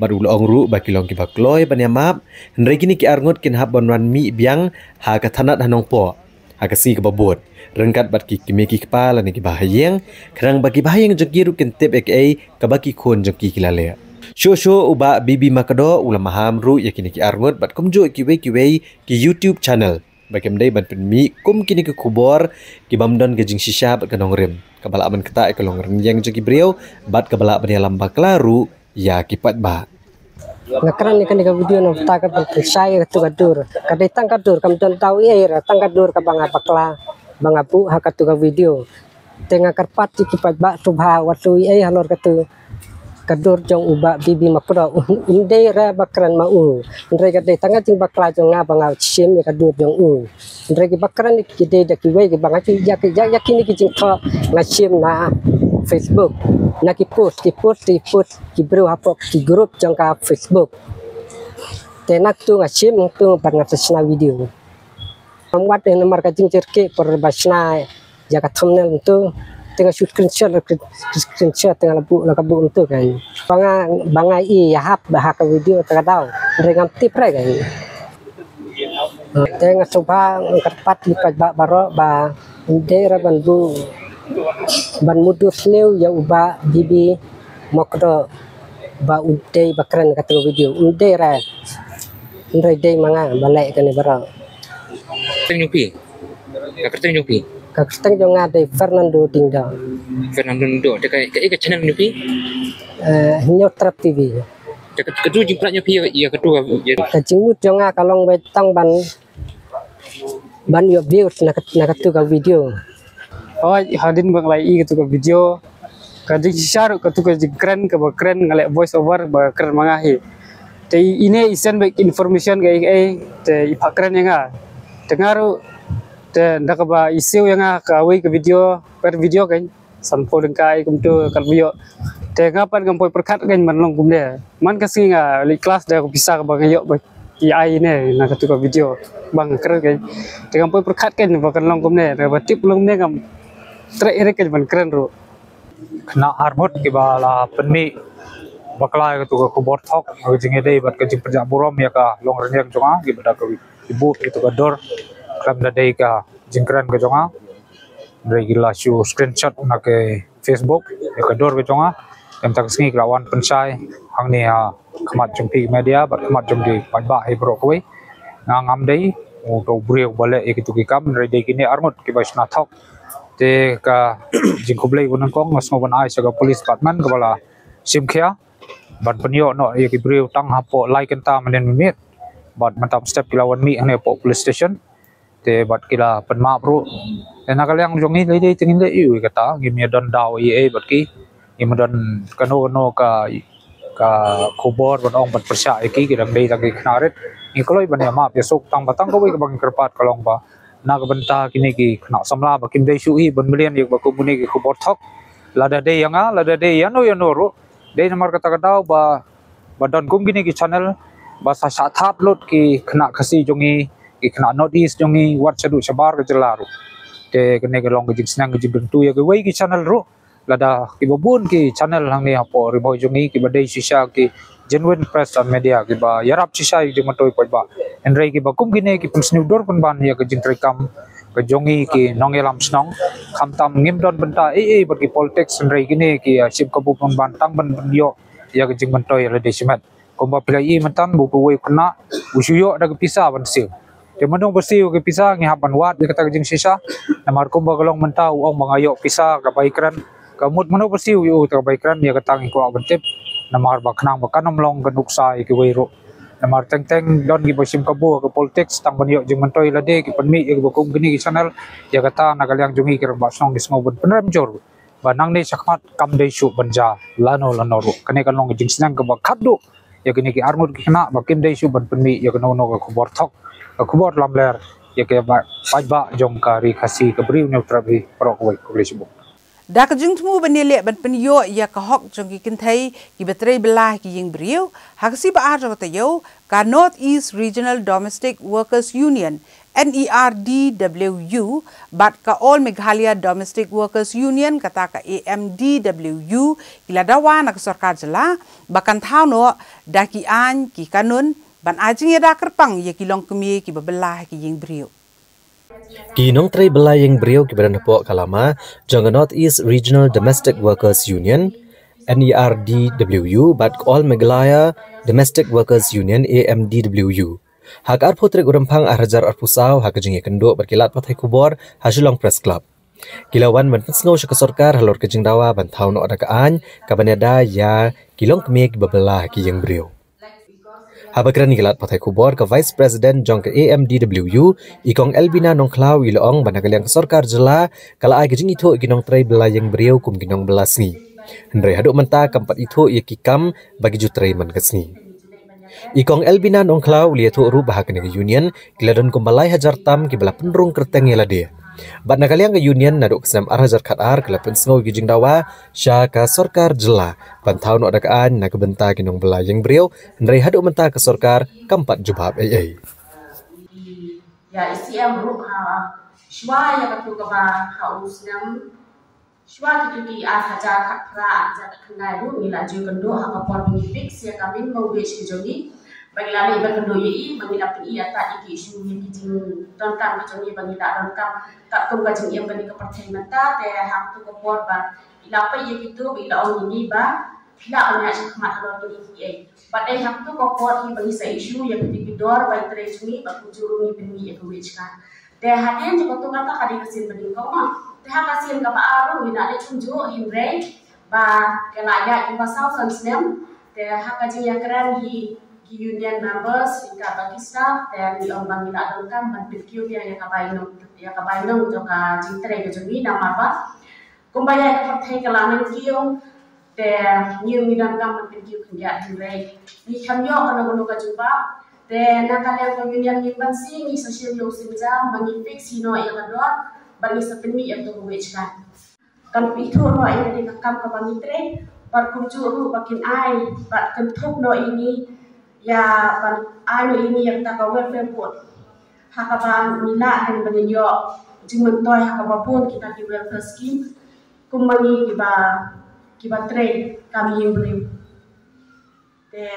baru ong ru bakilong ki bakloi banyamap hendrai kini ki arngot kin hab bonwan mi biang ha ka thanat hanong po ha ka si ka babot rengkat bat ki kimi ki kepala ni ki bahayeng kerang bagi bahayeng jogiru kin tep aka ka baki khon jogi kilale sho uba BB makado ulama ham ru yakini ki arngot bat kumjo ki wei ki YouTube channel bakem dai ban pen mi kum kini ke kubor ki bamdon ke jing shisha bat kanong rem kabala ban kata e kalong rem yang jogi brio bat kabala ban yalam baklaru ya kipat ba. Ngakran ni kan video no ta ka saya tu kadur. Kadai tang kadur kam don tau ia tang kadur ka banga pakla banga pu ha ka tu ka video. Tengah karpat kipat ba subha watu ai halor ka tu kadur jong uba bibi makro undai ra bakran mau ndai kadai tanga ting bakla jong nga banga chim ya kadur jong ndai ki bakran ni kidai da ki wei ki banga ki ya kini ki jing kha nga chim na Facebook na ki post ki bro hapok ki group jong ka Facebook tenak tu nga chim tu banga tsna video amwat ne mar ka jing cerke per basna ya ka thumbnail tu tengah shoot screenshot tengah labu untuk kan banga I ya hap bahak video tengah tahu dengan tip kan tengah coba kerpat lipat baro ba daerah ban mudus new ya uba bibi mokdo ba udai bakran kata video udai ra ndai dai manga balai kan baro nyupi kakak nyupi kaksteng jong ada Fernando Dingda. Fernando dekat channel nyupi. Nyotrap TV. Kedua jumpa nyupi ya kedua. Kajimut jong kalong betang ban yo views nak tu ka video. Oh hadin bang lai gitu ka video. Kajing share ka tu ka keren ngale voice over ba keren mangahi. Te ini isen baik information kai te ipakren nga. Dengaru dan dah kaba isu yang kawi ke video per video kan sanpo dengkai kumtu kal video te ngapan kampoi perkat kan manlong kumde man kasi nga li kelas dah bisa ka bang yo AI ne na katu ka video bang keren kan te kampoi perkat kan bakan long kumde re batip long ne kam tre kan ban keren ro kena armut ke bala penmi bakla katu ka kubor thok jinge dei bat ka jing perja burom ya ka long renyang jonga ki bada ka ibu itu ka dor kram da dei ka jingkran ke jonga regila show screenshot na ke Facebook ya ke dor ke jonga em tak singi lawan pensai hang ni ha khamat jumpi media bat khamat jumpi ba ai bro koi ngam dei o to breu bale e kitu ki kam re dei kini armut ki basna thok te ka jingkublei bunan kong ngosngoban ai saga police department kepala simkhia ban penyo no e ki breu tang hapo lai kenta manen mimit bat mantap step kilawan mi ane po police station te bat kila penma bro ena kalyang jongi lei tingin le yu kata gimi don daw e bat ki imodon kano no ka khobor ban ong bat persya ki kidang dei tagi knaret ni koloi ban ya map ya sok tang batang ko wi ka bang kerpat kalong ba na ka banta kini ki khna samla ba kim dei shu i ban million yek ba ko muni ki khobor thok lada dei yanga lada dei yano ro dei namar kata daw ba don kum kini ki channel ba sa that lot ki khna khasi jongi ikna notice jongi wat chadu chabar ke jelaru te kene ke long ke jingsnang ke jibuntu ya ke wei ki channel ro lada ki babun ki channel hang ni apo ribo jongi ki badai shisha ki genuine press and media ki ba yarap shisha ki matoi poi ba enrei ki bakum gine ki pusnu dor pun ban ya ke jingtrai kam ke jongi ki nongelam snong khamtam ngimdon benta berki politics enrei gine ki sip kabu pun ban tang ban yo ya ke jing mantoi la desimat komba plai mantan bu wei kena usuyo da ke pisa ban sil te manong bersiu ke pisa ngi hapan wat de kata jing sisa namar kumba galong mentau ong mangayo pisa ka baikran kamut mano bersiu yu ka baikran ya katang ko abentip namar baknang bakanam long ganuksa ke weiro namar teng don gi bosim kabu ke politics tang banyo jing mentoi lade ki panmi ke bokum gini ki channel ya kata nagalyang jungi ke basong dis ngobun penram jor banang ne sakmat kam dei shu banja lano ro kane kan long jing sinang ke bakadu ya gini ki armut ki kena bakin dei shu ban panmi ya kano no ka khobor thok khubor lamler ya ke ba jong kari khasi ke bri neutrabi pro koi kolejibo dak jing tmu banile ban penyo ya ka hok jong ki kinthai ki betrei belah ki ying briu haksi ba ar ta yo ka North East Regional Domestic Workers Union NERDWU bat ka All Meghalaya Domestic Workers Union kata ka AMDWU kila dawa nak sarkar jela bakan thauno daki an ki kanun ban ajing ya dakar pang ya kilong kemi ki babelah ki ying brio ki nong trai belah yang brio ki badan po kalama jong North East Regional Domestic Workers Union NERDWU bat All Meghalaya Domestic Workers Union AMDWU hak arpo trek urampang arhajar arpusau hak jing kendo berkilat patai kubor hasilong press club Kilauan menpensngau syaka sorkar halor kejengdawa bantau no ada kaan kabanada ya kilong kemik bebelah ki yang beriau. Habakran gilat patai kubor ke Vice President jong ke AMDWU ikong Elbina nongklau ilong banakaliang ke sorkar jela kala ai kejeng itu ginong tray belayang beriau kum ginong belasngi. Hendrai haduk menta keempat itu ia kikam bagi jutray man kesni. Ikong Elbina nongklau liatu ru bahakan ke union kiladon kumbalai hajar tam kibala penrung kerteng yelade. Bat nakaliang ke union naduk kesenam arhajar khatar kala pensngau gijing dawa syaka sorkar jela pantau no adakaan nak benta kinong belayang beriau hendrai haduk menta ke sorkar keempat jubab AA. Ya ICM ru shwa ya katu kaba hausnam shwa kituki arhajar khatra jat khnai ru ila ju kendo hakapor fix ya kamin mau besh kejoni bagi lali berkendo yi bagi lapin iya tak iki isu yang kijing tentang kejoni bagi la rangkam tak tum kajing yang bagi kepercayaan menta te hak tu kapor ba ila pa ye gitu bila on ini ba la on ya khmat halor tu iki ba dai hak tu kapor hi bagi sa isu yang dipidor bagi trejuni ba kujuru ni bini ya kuwechkan te hadin jiko tu kata kadi kesin bagi kau ma te hak kasin ka ba aru ina le tunju himre ba kelaya iba sausan snem te hak kajing yang keren hi union members tingkat bagi staff dan di ombang ila dongkam berpikir yang kabainong joka jintre ke jumi nama apa kumbaya ke partai kelaman kiong dan new midangkam berpikir kerja hingga ni kamyo ono ka jumpa dan nakalian ko union members ni social yo simjam bagi fix hino yang kedua bagi sepemi yang tu wechkan kan itu no yang di kam ka pamitre perkunjuru bakin ai bat kentuk no ini ya anu ini yang tak welfare board hakaba mina dan benyo jimentoy hakaba pun kita di welfare scheme kumani kiba trade kami yang beri te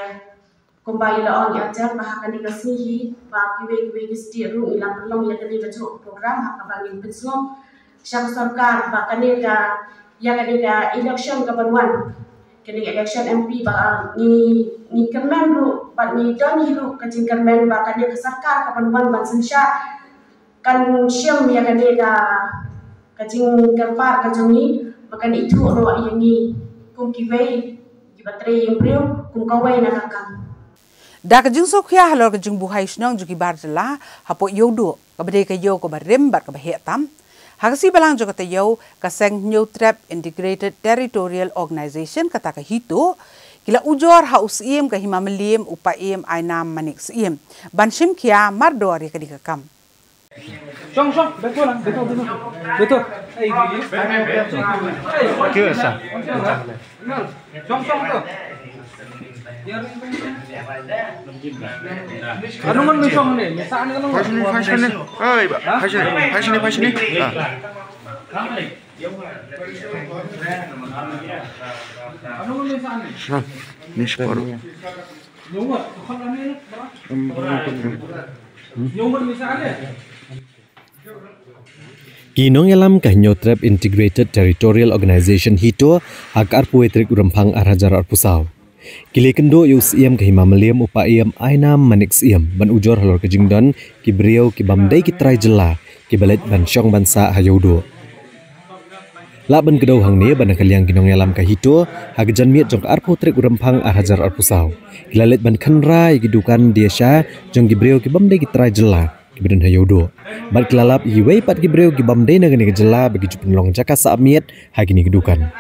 kembali la on ajar bahakan dikasihi ba kiwe setiru ilang pelong ya kini bacu program hakaba ngin pensong syang sarkar ba kanega ya kanega election kabaruan kini election MP ba ni kemen ru ba ni don hiru kajing kemen ba kan ke sarkar kapan ban sensya kan syam ya kani da kajing kerpar kajungi makan itu ro yang ni kum kiwei kibatri yang brio kum kawai na kakam da kajing sokya halor kajing buhai snong juki barjela hapo yodo kabade kayo ko barem bar ka bahetam Hagasi balang juga tayo kaseng New Trap Integrated Territorial Organization kata kahito kila ujor haus iem kahimamaliam upaim ainam manik iem banshim kia mardori kadikakam. Song betul betul. Kesa. Song tuh. Ano man may song ni? May saan ka nung? Fashion ni. Ay, fashion ni. Ano man may saan ni? Ni separuh. Nyumot, bukan ni. Nyumot may saan ni? Kinong yalam kah New Trap Integrated Territorial Organization hito akar puetrik urempang arhajar arpusau. Kili kendo yus iem kahimamaliam upaiem ainam manik iem ban ujor halor kejingdon ki beriau ki bamdai ki trai jela ki balet ban syong bansa hayaudo. La ban kedau hang ni ban kaliang kinong yalam kahito hagjan miet jong arpo trik urempang arhajar arpusau. Kilalet ban khanrai gidukan desa jong ki beriau ki bamdai ki trai jela ki badan hayaudo. Ban kilalap hiwei pat ki beriau ki bamdai nagani ki jela bagi jupen long jaka saamiet hagini gidukan.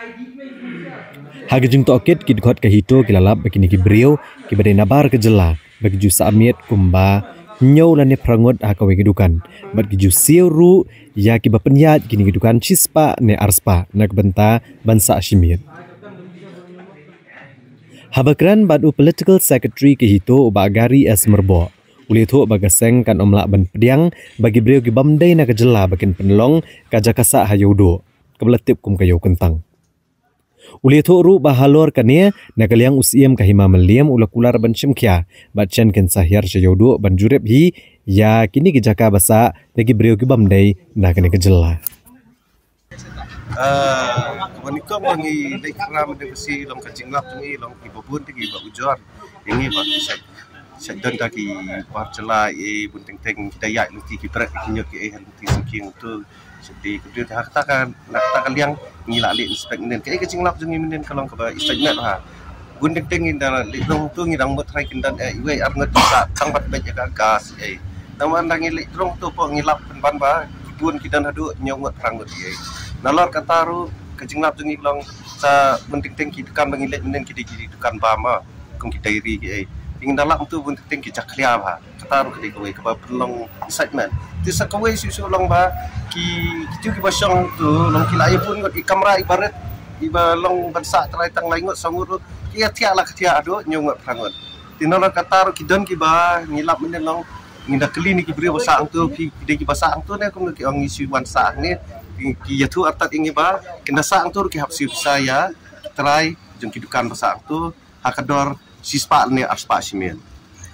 Hagajung tokit kidkot kahito kilalap bagi niki beriau ki badai nabar kejela bagi ju saamiet kumba nyau lane prangot akawe kedukan bagi ju siuru ya ki bapenyat kini kedukan cispa ne arspa nak benta bansa ashimiet. Habakran badu political secretary kahito ubagari esmerbo ulitho bagaseng kan omlak ban pediang bagi beriau ki bamdai na kejela bakin penelong kajakasa hayudo kebeletip kum kayo kentang. Ulitho ru bahalor kania nakaliang usiem kahima meliam ulakular ban shimkia batchen ken sahyar chayodo ban jurep hi ya kini gejaka basa bagi beriau ki bamdai na kene kejela. Wanita mengi dekram devisi long kajinglap ni long ibabun tigi ba ujor ini ba Sedang kaki parcela bunting teng kita ya luti kipret kinyok luti singking tu sedih kemudian katakan liang ngila li inspek nen kai kecing lap jeng menen kalong ka istagnet ha bunting teng inda li dong tu ngidang mot rai kindan we arnget sa tangbat baja gas naman dang li dong tu po ngilap ban ba kibun kidan hadu nyongot rangut nalor kataru kecing lap jeng kalong sa bunting teng kidukan bangilet menen kidi dukan ba ma kong kita iri ingin dalam tu pun tinggi cakliah bah kataru kali kau kebab pelong excitement tisa kau susu long bah ki basong tu long kilai pun got kamera ibarat long bansa teraitang laingot sangur kia tialah ketia ado nyongot rangot tinala kataru kidon ki bah ngilap menen long nginda keli ni ki beri basang tu ki basang tu ne kong ki ong isu bansa ni ki yatu atat ingi bah kena sang tu ki hapsi saya try jong kidukan basang tu hakador sispa ni arspa simen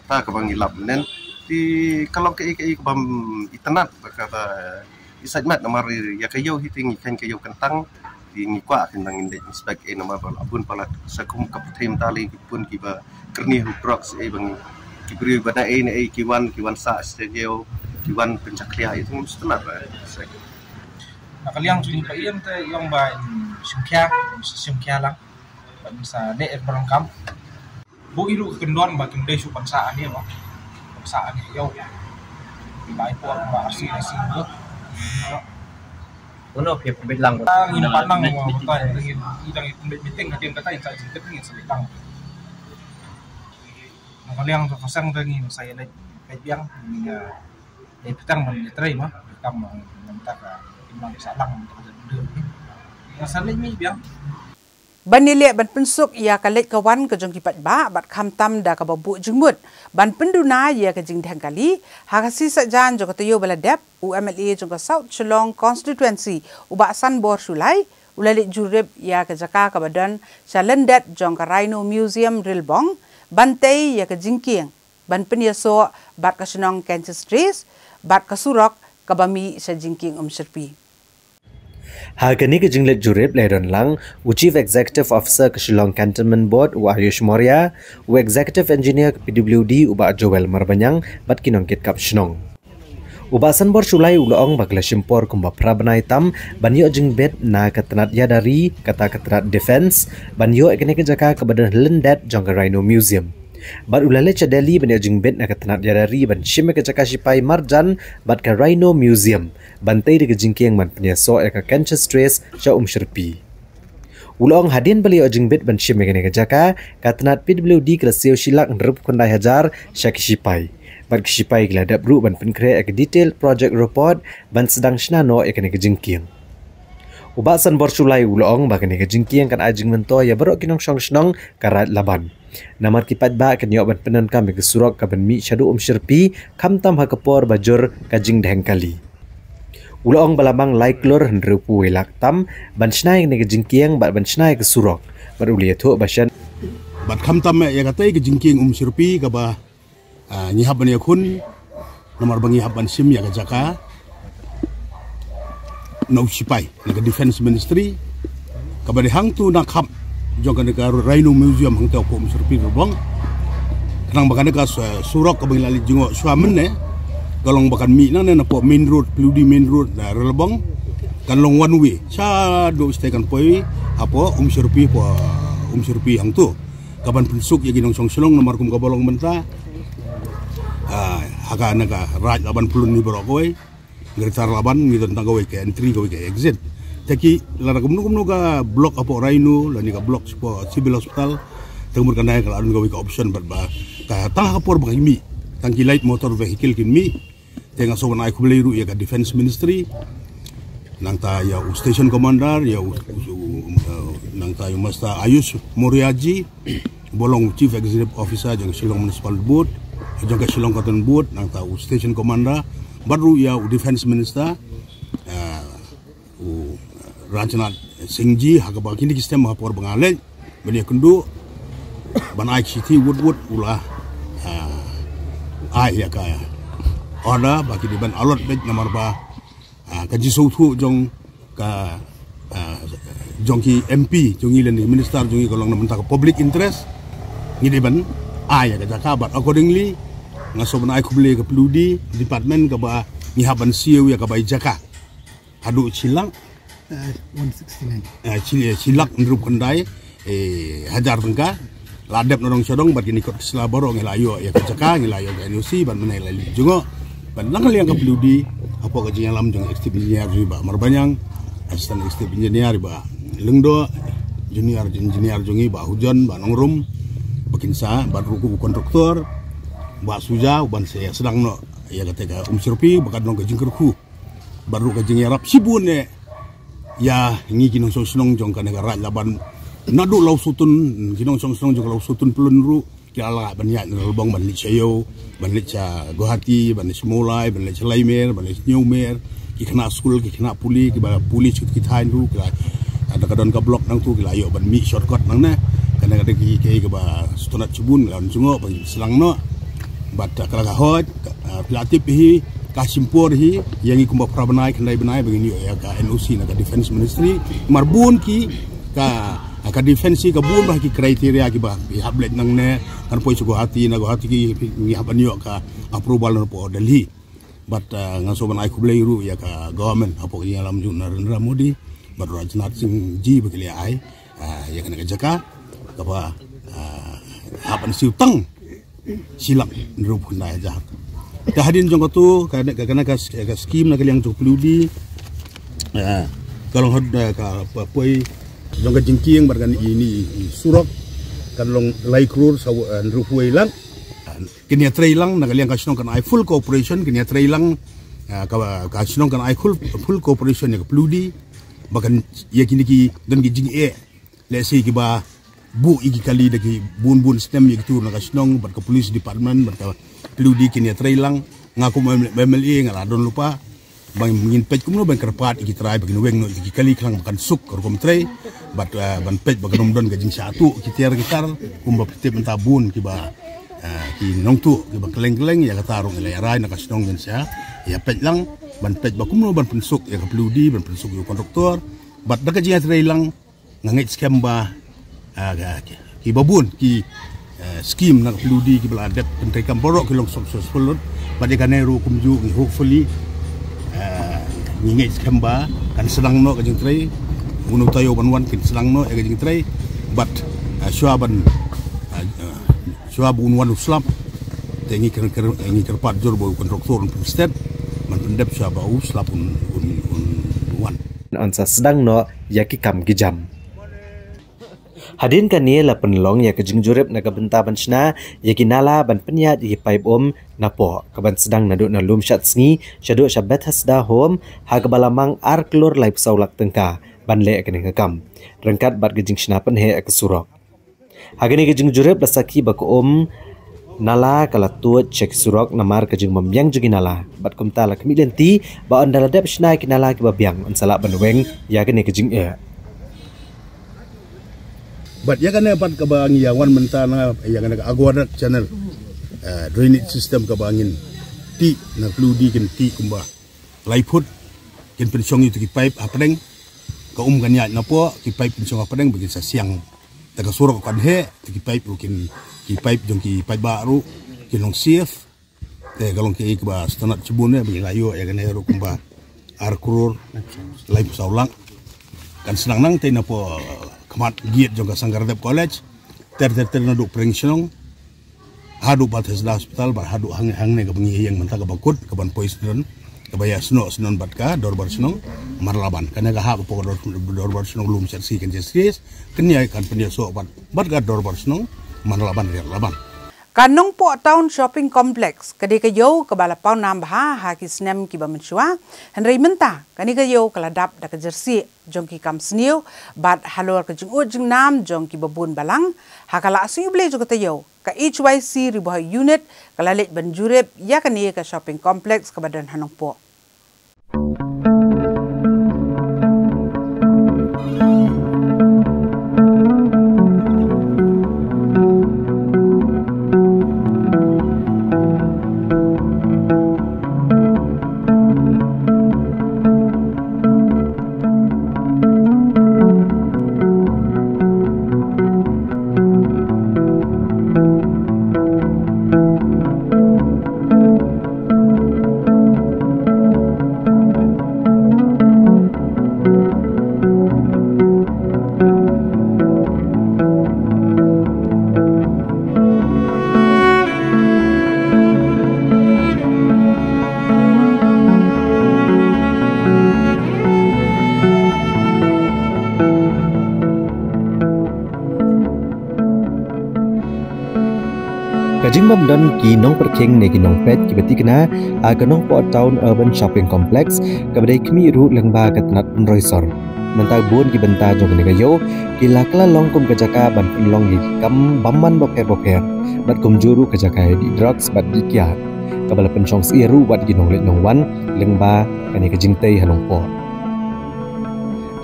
ta kabang ilap nen di kalau ke bam itanat kata isagmat nomor ya kayo hiting ikan kayo kentang di ngikwa kentang indek inspek nomor abun pala sakum kaputem tali pun kiba kerni hudrox bang kibri bada ni kiwan sa studio kiwan pencakria itu mustahil nak kaliang suling pa iyam te yang ba sungkya lang sa ne berangkam bu iru kendon bakin dai su pansaan ni ba pansaan ni yau bai por ba asi bu uno pia pembelang ngin panang mo ta ngin idang meeting kadin kata yang saya jengket ngin sebelang kaliang tu pasang ngin saya naik biang ni petang man try mah kam minta ka imang salang untuk yang salih mi biang ban nilia ban pensuk ia kalet kawan ke jong kipat ba bat khamtam da ka babu jengmut ban penduna ia ke jing thang kali hakasi sajan jong katayo baladep UMLA jong ka South Chelong constituency uba san bor sulai ulalik jurib ia ke jaka ka badan chalendet jong ka Rhino Museum Rilbong bantai ia ke jingking ban penyaso bat ka Senong Kansas Street bat ka Surok ka bami sa jingking Serpi. Hargani ke jinglet jurib ledon lang Chief Executive Officer ke Shillong Cantonment Board Ayush Moria Executive Engineer ke PWD uba Joel Marbanyang bat kinongkit kap Shnong ubasan bor sulai ulong bagla simpor kumba prabanai tam banyo jingbet na katanat yadari kata katanat defense banyo ekene ke jaka ke badan lendet jong Rhino Museum bat ulale chadeli banyo jingbet na katanat yadari ban shime ke jaka sipai marjan bat ka Rhino Museum bantai de jingkiang man penyaso ka Kansas Trace cha Serpi ulong hadin bali jingbet ban shime ke jaka katanat PWD klasio silak nrup kondai hajar syakisipai bat kisipai gladap ru ban penkre ek detail project report ban sedang snano ekene ke jingkiang ubasan bor sulai ulong bakane ke jingkiang kan ajing mento ya berok kinong song karat laban namar kipat ba kan yo ban penan kam ke surok ka ban mi shadu Serpi kamtam ha kapor bajur kajing dhengkali ulong balamang laiklor hendrupu welaktam ban snai ne ke jingkiang bat ban snai ke surok bat ulia tho basan bat kamtam ya katai ke jingkiang Serpi ka ba nyihaban ya kun nomor bangi haban sim ya jaka no sipai na defense ministry kabade hang tu nak hab jong ka Rhino Museum hang tau ko Serpi robong nang bakane ka surok ka lali jingo suamen ne galong bakan mi na po main road pludi main road na relbong kan long one way sa do stay kan poi apo Serpi po Serpi hang tu kaban pensuk ya ginong song selong nomor kum ka bolong menta haka naga raj laban pulun ni borokoi ngeritar laban ngi tentang gawe ke entry gawe ke exit taki lara kumno ka blok apo Rhino lani ka blok spo civil hospital temur kana ka adun gawe ke option ba ka tang kapor bang mi tangki light motor vehicle kin mi tenga so na ku beliru ya ka defense ministry nang ta ya station commander ya nang ta ya Master Ayush Moriaji bolong chief executive officer jang Shillong Municipal Board jong ka Shillong Cotton Board nang tahu station commander baru ya defense minister Rajnath Singhji haga bakini sistem hapor bangale bani kundu banai city wood ulah ya ka order bagi di ban alot bet nomor ba kaji sautu jong ka jong ki MP jongi leni minister jongi kolong namenta public interest ngidi ban ai ka jaka but accordingly ngasoban ai kubli ka peludi department ka ba ngihaban siu ya ka ba jaka adu cilang 169 cilak ndrup kendai hajar tengka ladep norong sodong bat kini kot selaboro ngelayo ya ka jaka ngelayo ka NUC ban menai lali jungo ban lang yang ka peludi apa ka jing alam jong extip engineer riba marbanyang asisten extip engineer riba lengdo junior engineer jongi ba hujan ba nongrum bakinsa ba ruku kontraktor ba suja ban saya sedang no ya kata surpi bakat nong ka jingkerku baru ka jing yarap sibune ya ngi kinong sonong jong ka negara laban nadu lau sutun kinong sonong jong lau sutun pelun ru kala ban ya nelbong ban lichayo ban licha gohati ban semulai ban licha laimer ban licha nyumer ki kena school ki kena puli ki ba puli chut ki thain ru kala ada kadon ka blok nang tu kila yo ban mi shortcut nang na kana kada ki ke ba stunat cubun lawan jungo ban selang no bat kala ka hot pelatih hi ka simpor hi yang ikumba prabanai kendai benai begini ya ka NOC na ka defense ministry marbun ki ka defense ka bun bah ki kriteria ki ba hablet nang ne kan poi sugo hati ki ni haban yo ka approval no po Delhi bat ngasoban ai kublai ru ya ka government apo ki alam jun Narendra Modi baru rajinat sing ji begini ai ya kena jaka apa hapan siutang silak ndrup kena jahat tahadin jong tu kena ka skim nak yang peludi kalau had ka poi jong ka jingking barkan ini surok kan long lai krur saw ndrup welang kini trailang nak yang ka snong kan ai full cooperation kini trailang ka snong kan ai full cooperation ya peludi bahkan ya kini ki dan ki jing let's say ki ba bu igi kali daki bun stem ya gitu nak snong bar ka police department bar ka peludi kini trailang ngaku MLA ngala don lupa bang mingin pej kumno bang kerpat igi trai bagi weng no igi kali klang makan suk kom trai bat ban pej bagi don gajing satu ki tiar gitar kumba petip mentabun ki ba ki nong tu ki ba keleng ya katarung ila rai nak snong ben sia ya pej lang ban pej bakumno ban pensuk ya peludi ban pensuk yo konduktor bat dak jia trailang ngangit scam ba ki babun ki scheme nak peludi ki beladet pentai kamporok ki long successful bat ikane ru kumju hopefully ngingit scam ba kan sedang no kajing trai unu tayo banwan kin sedang no kajing trai bat shuaban unwan uslap tengi kerpat jor bo konduktor state man pendep siapa uslap wan ansa sedang no yaki kam gijam hadin kan ni la penlong ya kejing jurep na kabenta banchna yaki nala ban penyat yaki paip napo kaban sedang naduk na lum shat sngi shadu shabet hasda hom ha kabalamang ar klor laip saulak tengka ban le kening kam rengkat bat kejing shna penhe ak surok hagani kejing jurep lasaki bak nala kala tuat cek surok namar kejing membiang jugi nala bat kumta la kemilian ti ba on daladep shnai kinala ki babiang on salak banweng ya kene kejing bat ya kana bat kabang ya wan mentana ya kana agwada channel drainage system kabangin ti na peludi kin ti kumba laiput kin pensong itu ki pipe apeng ka kanya napo ki pipe pensong apeng bagi sa siang taga surok kan he ki pipe kin ki pipe jong ki pipe baru kinong safe te galong ki ba stanat cibune bagi layo ya kana ro kumba arkur laip saulang kan senang nang te napo kamat giat jong ka Sangardep College ter naduk prengsong hadu batas hospital bar hadu hang ne ka bengi yang mentaka bakut ka ban poison ka baya snon batka dorbar snong marlaban kana ga ha ko dorbar snong lum sersi kan jes kenya kan pendia so bat ga dorbar snong marlaban laban Kanong po town shopping complex kadi kayo kabala pau nam bah ha ki snem ki bamensua Henry menta kani kayo kaladap da jersey jong ki kam sniu bat halor ka jing nam jong ki babun balang hakala asu ble jo katayo ka HYC ribuh unit kalalit banjurep ya kani ka shopping complex kabadan hanong po Kajing mamdon ki nong perking ne ki nong pet ki beti kena aga nong po town urban shopping complex kabadai kmi ru lengba katnat penroisor. Mentag bun ki benta jong ne gayo ki lakla long kum kajaka ban long ki kam bamman boper bat kum juru kajaka di drugs bat di kiat. Kabala penchong siru wat ki nong let nong wan lengba kani kajing tei hanong po.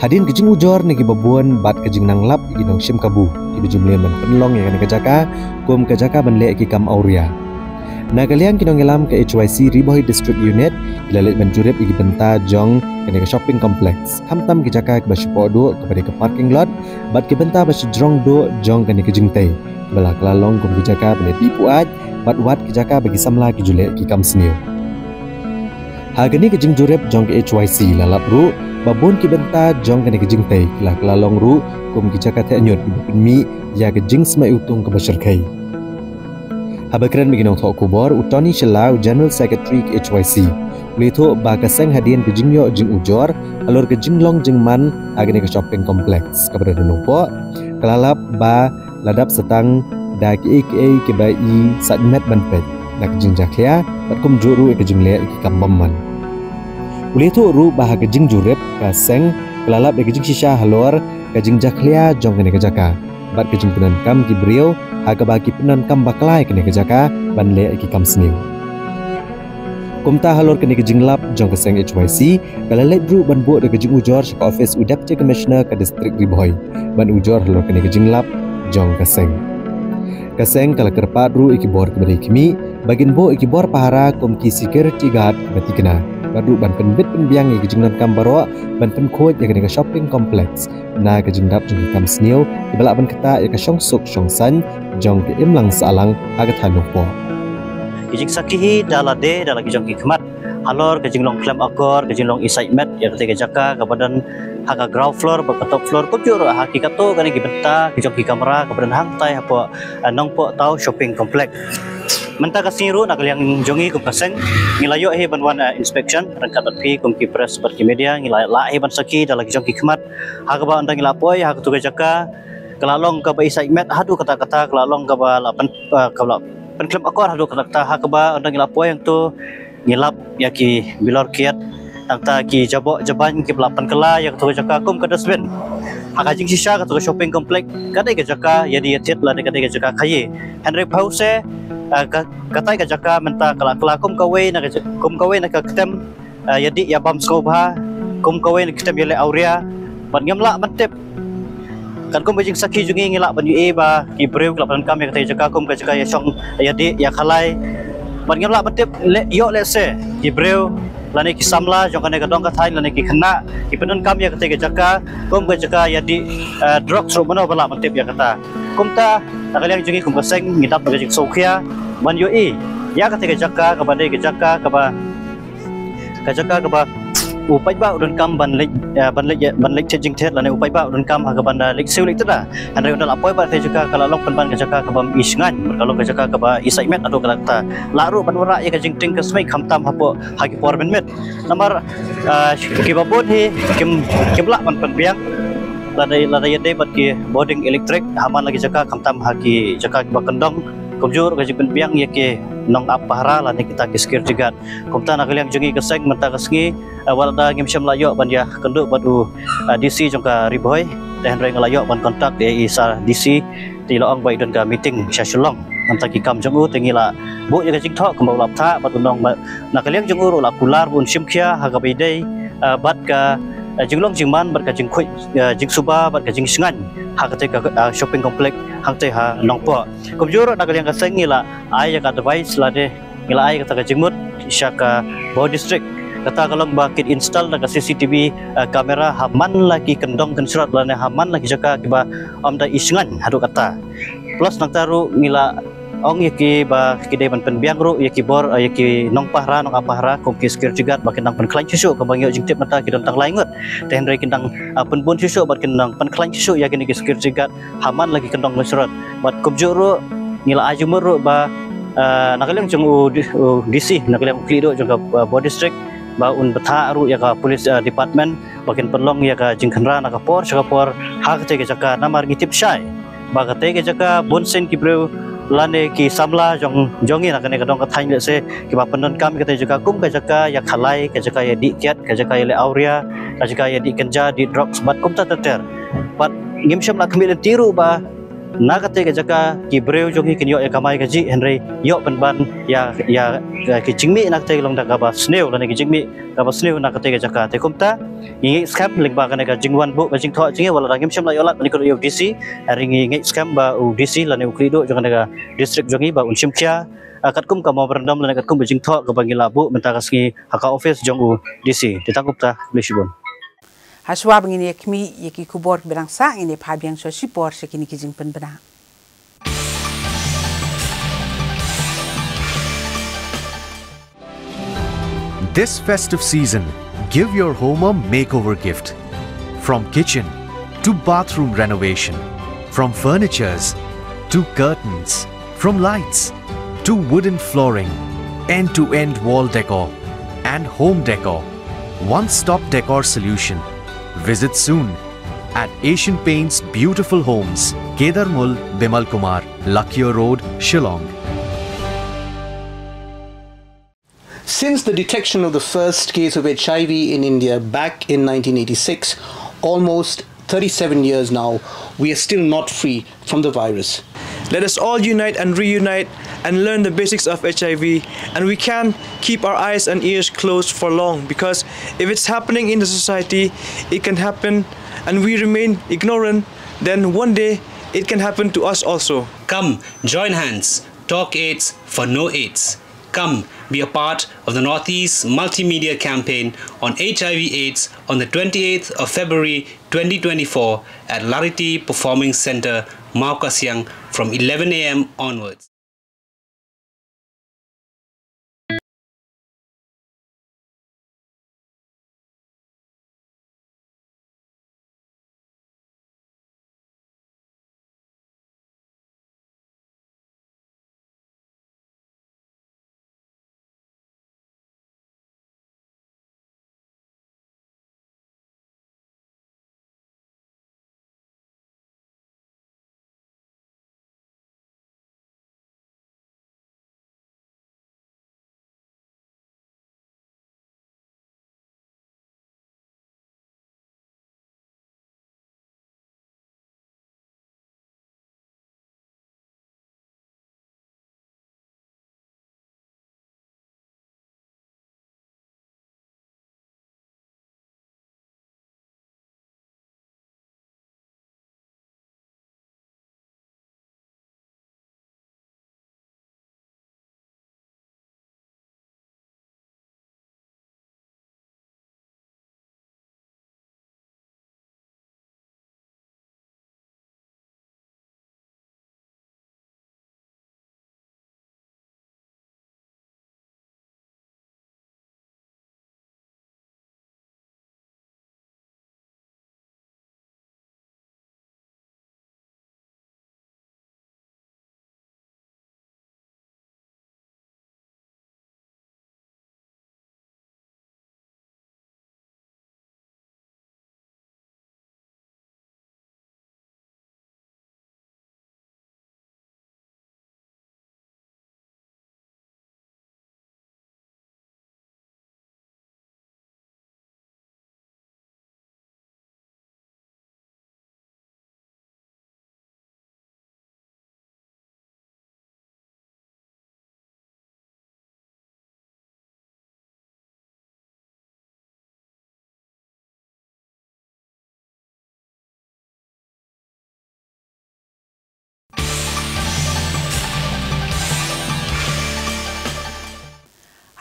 Hadin kajing ujor ne ki babuan bat kajing nang lap ki nong sim kabu ki bejumlian ban penlong yang kani kajaka kum kajaka ban le ki kam auria. Nagalian kinong ilam ke HYC Riboy District Unit ilalit menjurip igi benta jong kani ke shopping complex. Kamtam kajaka ke basupo do kepada ke parking lot bat ke benta basu jrong do jong kani ke jingtai. Bala kelalong kum kajaka ban tipu aj bat wat kajaka bagi samla ki julek ki kam sniu. Hagani ke jing jurip jong ke HYC lalap ru babun ki benta jong kani ke jingtai kila kelalong ru kum kajaka te anyut ibu penmi ya ke jing semai utung ke basyarkai. Habakran beginong thok kubor utoni Shelau General Secretary HYC. Ulito ba kaseng hadian ke jingyo jing ujor alor ke jinglong jingman agni ke shopping complex kepada denungpo kelalap ba ladap setang da ki aka ke bai satmet banpet da ke jing jaklia batkum juru ke jingle ke kambamman. Ulito ru ba ke jing jurep kaseng kelalap ke jing shisha halor ke jing jaklia jong ke jaka bat ke jing penan kam ki brio aga bagi penan kam baklai kene kejaka ban le ki kam sniu. Kumta halor kene kejing lap jong keseng HYC kalalet dru ban bo de kejing ujor ke office Deputy Commissioner ke District Riboy ban ujor halor kene kejing lap jong keseng. Keseng kala kerpat ru ikibor ke bari kimi bagin bo ikibor pahara kum ki security guard beti kena. Baru ban penbit penbiang ke kejing nan kam baro ban penkhoj ya kene ke shopping complex. Na kejing dap jong kam sniu ibala ban keta ya ke syong suk syong san jong ke imlang salang agat hanuk po. Kejing sakihi dalade dalagi jong hikmat halor kejing long klem akor kejing long excitement ya ketika jaka kebadan haga ground floor ke top floor kujur hakikat to kani gibenta kejong kamera kebadan hantai apa nong po tau shopping complex. Mentah kasiru nak yang jongi kum kaseng ngilayo he banwan inspection rangkat pi kum ki press per ki media ngilay la he ban saki dalagi jong hikmat haga ba andang ngilapoi haga tuga jaka kelalong ke bai segmen hadu kata-kata kelalong ke ba lapan kalau penklem akor hadu kata-kata hak ba andang ngilapoi yang tu ngilap ya ki bilor kiat tangta ki jabok jaban ki lapan kela yang tu jaka kum ke dasben hak ajing sisa ke tu shopping complex kadai ke jaka ya dia tit la kadai ke jaka khaye Henry Pause katai ke jaka menta kala kum kawai nak kum kawai nak ketem jadi ya bam skobha kum kawai nak ketem yele auria ban ngamla mentep kan kum bajing saki jungi ngilak ban ue ba ki breu kelap kam ya katai jaka kum ke jaka ya syong ya di ya khalai ban ngamla mentep yo lese ki breu lani ki samla jong kan ka dong ka thai lani ki khna ki penun kam ya katai ke jaka kum ke jaka ya di drugs ro mano bala mentep ya kata kum ta nakaliang jungi kum kaseng ngitap bajing sokhia ban yo ya katai ke jaka ka bandai ke jaka ka ba upai ba udun kam ban lek changing thet lane upai ba udun kam ha ban lek siu lek tada han re udal apoi ba te jaka kala lok ban ka jaka ka bam isngan kalau ka jaka ka ba isaimet ado kala ta laru ban wara ya ka jing ting ka smai khamtam hapo hagi por ben met namar ki babon he kibla ban biang lada yade bat ki boarding electric haman lagi jaka khamtam hagi jaka ba kendong kumjur ka jing biang ya ke nong apahra lani kita ki security guard kumta nakaliang jungi keseng menta kesengi walada ngimsyam layo ban ya kenduk batu DC jongka Riboy dan reng layo ban kontak di isa DC ti loong bai don ka meeting syashulong anta ki kam jongu tengila bu ya jing thok kembau laptha batu nong nakaliang jongu la kular bun simkhia haga beidei bat ka jinglong jingman bat ka jing khoi jing suba bat ka jing singan hakate ka shopping complex hangte ha nongpo kumjur nakaliang kaseng ngila ai ka device lade ngila ai kata ka jingmut syaka Bo district kata kalau bakit install na CCTV kamera haman lagi kendong kensurat lane haman lagi jaka kiba amda isingan hadu kata plus nang taru ngila ong yaki ba kide ban penbiang ru yaki bor yaki nong pahra nong apahra kum ki security guard bakin nang penklan susu ke bangyo jingtip mata ki tang laingut ten re kindang penbun susu bakin nang penklan susu ya kini ki security guard haman lagi kendong kensurat bat kubjuru ngila ajumur ru ba nakaliang jung DC nakaliang klido jung Bo district ba un betha ru ya ka police department bakin perlong ya ka jingkhanra na ka por hak te ke jaka namar ngitip syai ba ka te ke jaka bonsen ki bro lane ki samla jongi nak ne kadong kathai le se ki ba penon kam kita juga kum ka jaka ya khalai ka jaka ya dikiat ka jaka ya le auria ka jaka ya di kenja di drugs bat kum ta ter bat ngim syam nak kemil tiru ba nakate ka jaka ki breu jongi kin yo ya kamai ka ji henry yo ban ya ki jingmi nakate long da ka ba sneu lane ki jingmi ka ba sneu nakate ka jaka te kum ta ngi scam ling ba ka ne ka jingwan bu ba jing tho jinge wala ngim syam la yo lat ni ko yo dc hari ngi scam ba u dc lane u krido jonga ka district jongi ba un simkia kat kum ka mo berendam lane kat kum ba jing tho ka ba ngi labu menta ka ski haka office jong u dc ditangkup ta lisbon Haswab ngini kmi yeki kubor berang sa ngini phabyang so sipor sekini kijing penbena. This festive season, give your home a makeover gift. From kitchen to bathroom renovation, from furnitures to curtains, from lights to wooden flooring, end-to-end wall decor and home decor. One-stop decor solution. Visit soon at Asian Paints Beautiful Homes, Kedarmul, Bimal Kumar, Lakia Road, Shillong. Since the detection of the first case of HIV in India back in 1986, almost 37 years now, we are still not free from the virus. Let us all unite and reunite and learn the basics of HIV, and we can keep our eyes and ears closed for long, because if it's happening in the society, it can happen, and we remain ignorant, then one day it can happen to us also. Come, join hands, talk AIDS for no AIDS. Come, be a part of the Northeast Multimedia Campaign on HIV/AIDS on the 28th of February 2024 at Lariti Performing Center, Mau Kasiang from 11 a.m. onwards.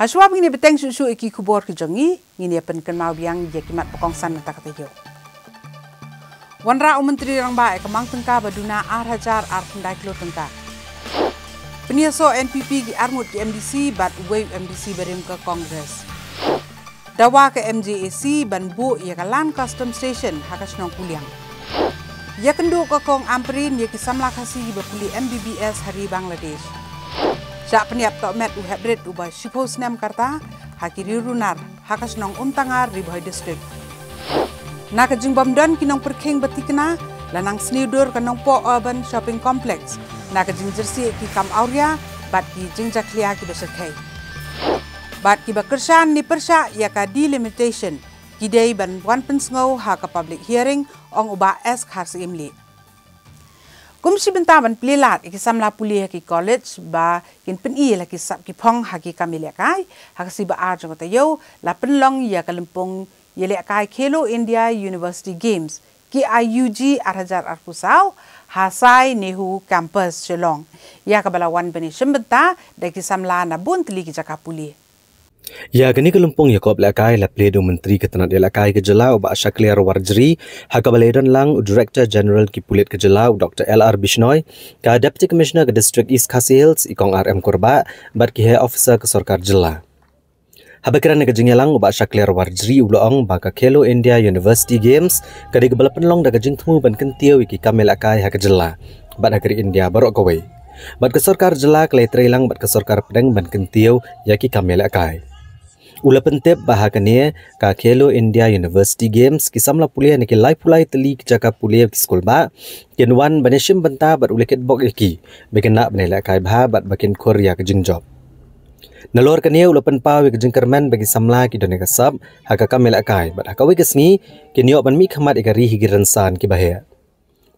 Haswab ngini beteng susu iki kubor ke jongi ngini pen ken mau biang je kimat pokong san tak tejo. Wanra Menteri Rang Ba kemang tengka baduna ar pendai kilo tengka. Penyeso NPP ki armut ki MDC bat wave MDC berim ke Kongres. Dawa ke MJAC ban bu ya ke Land Custom Station hakas nong kuliang. Ya kendu ke Kong Amperin ya ki samla kasi bepuli MBBS hari Bangladesh. Syak peniap tok met hybrid ubah Shipos Nam Karta hakiri runar hakas nong untangar riboy district. Na kejing bamdan kinong perking batikna lanang snidur kanong po urban shopping complex na ka jersey ki kam auria bat ki jingja klia ki beserkai bat ki bakersan ni persya ya ka delimitation ki dei ban wan pensngau ha ka public hearing ong uba es khar imli kumsi bentaban plilat ki samla pulia ki college ba kin pen i la ki sap ki phong ha ki kamilia kai ha si ba ar jong tayo la penlong ya kalimpong yele kai Khelo India University Games ki IUG 2020 Hasai Nehu Campus Shillong ya kabalawan bani shembenta da ki samla na buntli ki jakapuli Ya gani kelumpung Yakob lakai la pledo menteri ketenat lakai ke Jelau ba Shakliar Warjri hakabaledon lang Director General ki Pulit ke Jelau Dr. LR Bishnoi ka Deputy Commissioner ke District East Khasi Hills ikong RM Korba bat ki Head Officer ke Sarkar Jela Habakiran ke Jingyalang ba Shakliar Warjri uloong ba ka Khelo India University Games ka di gebalapan long da ka jingtmu ban kentiau iki kamel lakai ha ke Jela bat negeri India barok kawai bat ke Sarkar Jela kelai trailang bat ke Sarkar Pedang ban kentiau yaki kamel lakai Ula pentep bahakania ka Khelo India University Games kisamla pulia niki lai pulai teli kijaka pulia ki skol ba kenwan baneshim benta bat uleket bok iki bekena benela kai bha bat bakin Korea ke jingjob Nalor kania ula penpawi ke jingkerman bagi samla ki doneka sab haka kamela kai bat hakawi kesngi kenyo ban mi khamat ikari higiran san ki bahaya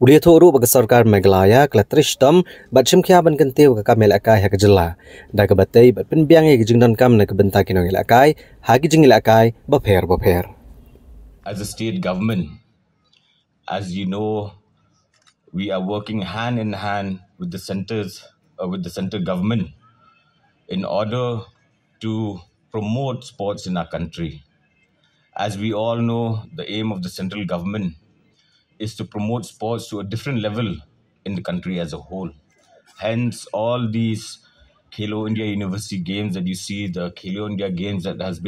Ulia thoru bagi Sarkar Meghalaya kelatrishtam bat chimkhia ban kenteu ka kamel akai ha kejela da ka batei bat penbiang ye jingdon kam na ka benta kinong ilakai ha ki jing ilakai bapher As a state government, as you know, we are working hand in hand with the central government in order to promote sports in our country. As we all know, the aim of the central government is to promote sports to a different level in the country as a whole. Hence, all these Khelo India University Games that you see, the Khelo India Games that has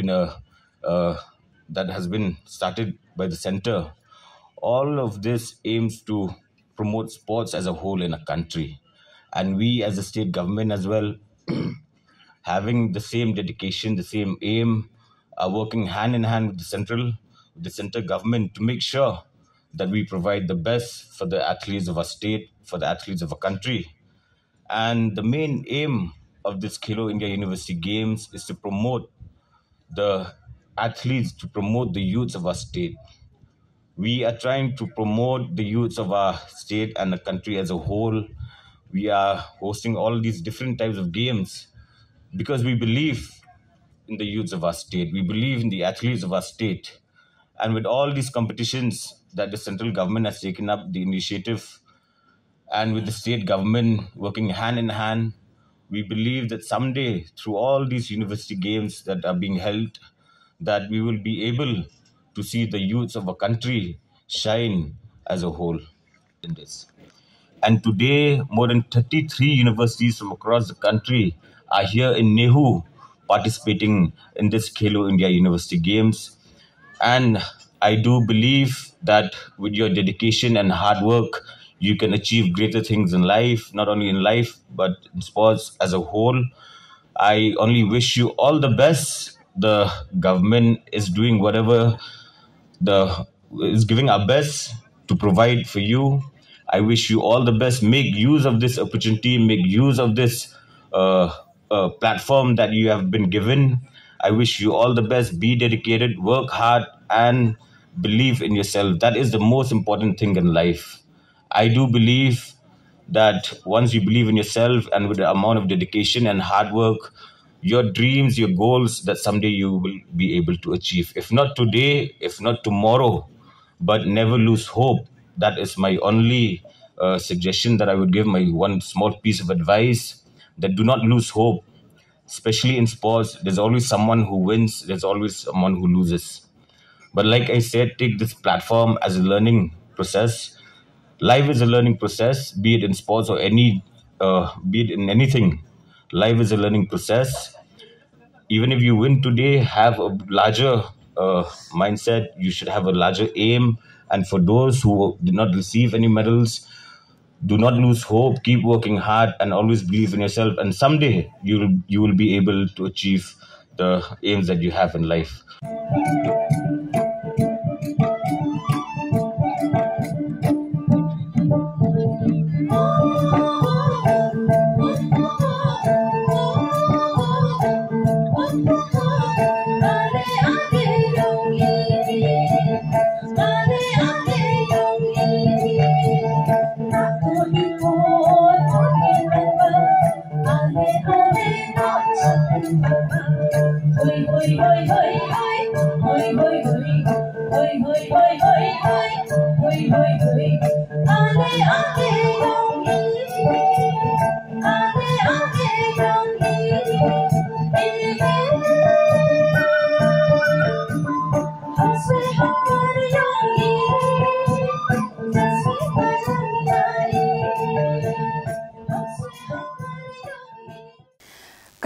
been started by the center, all of this aims to promote sports as a whole in a country. And we as a state government as well, having the same dedication, the same aim, are working hand in hand with the central government to make sure that we provide the best for the athletes of our state, for the athletes of our country. And the main aim of this Khelo India University Games is to promote the athletes, to promote the youths of our state. We are trying to promote the youths of our state and the country as a whole. We are hosting all these different types of games because we believe in the youths of our state. We believe in the athletes of our state. And with all these competitions that the central government has taken up the initiative, and with the state government working hand in hand, we believe that someday, through all these university games that are being held, that we will be able to see the youths of our country shine as a whole in this. And today, more than 33 universities from across the country are here in Nehu participating in this Khelo India University Games. And I do believe that with your dedication and hard work, you can achieve greater things in life, not only in life, but in sports as a whole. I only wish you all the best. The government is doing whatever is giving our best to provide for you. I wish you all the best. Make use of this opportunity. Make use of this platform that you have been given. I wish you all the best. Be dedicated, work hard, and believe in yourself. That is the most important thing in life. I do believe that once you believe in yourself and with the amount of dedication and hard work, your dreams, your goals, that someday you will be able to achieve. If not today, if not tomorrow, but never lose hope. That is my only suggestion that I would give, my one small piece of advice, that do not lose hope. Especially in sports, there's always someone who wins, there's always someone who loses. But like I said, take this platform as a learning process. Life is a learning process, be it in sports or be it in anything. Life is a learning process. Even if you win today, have a larger mindset. You should have a larger aim. And for those who did not receive any medals, do not lose hope. Keep working hard and always believe in yourself. And someday you will be able to achieve the aims that you have in life.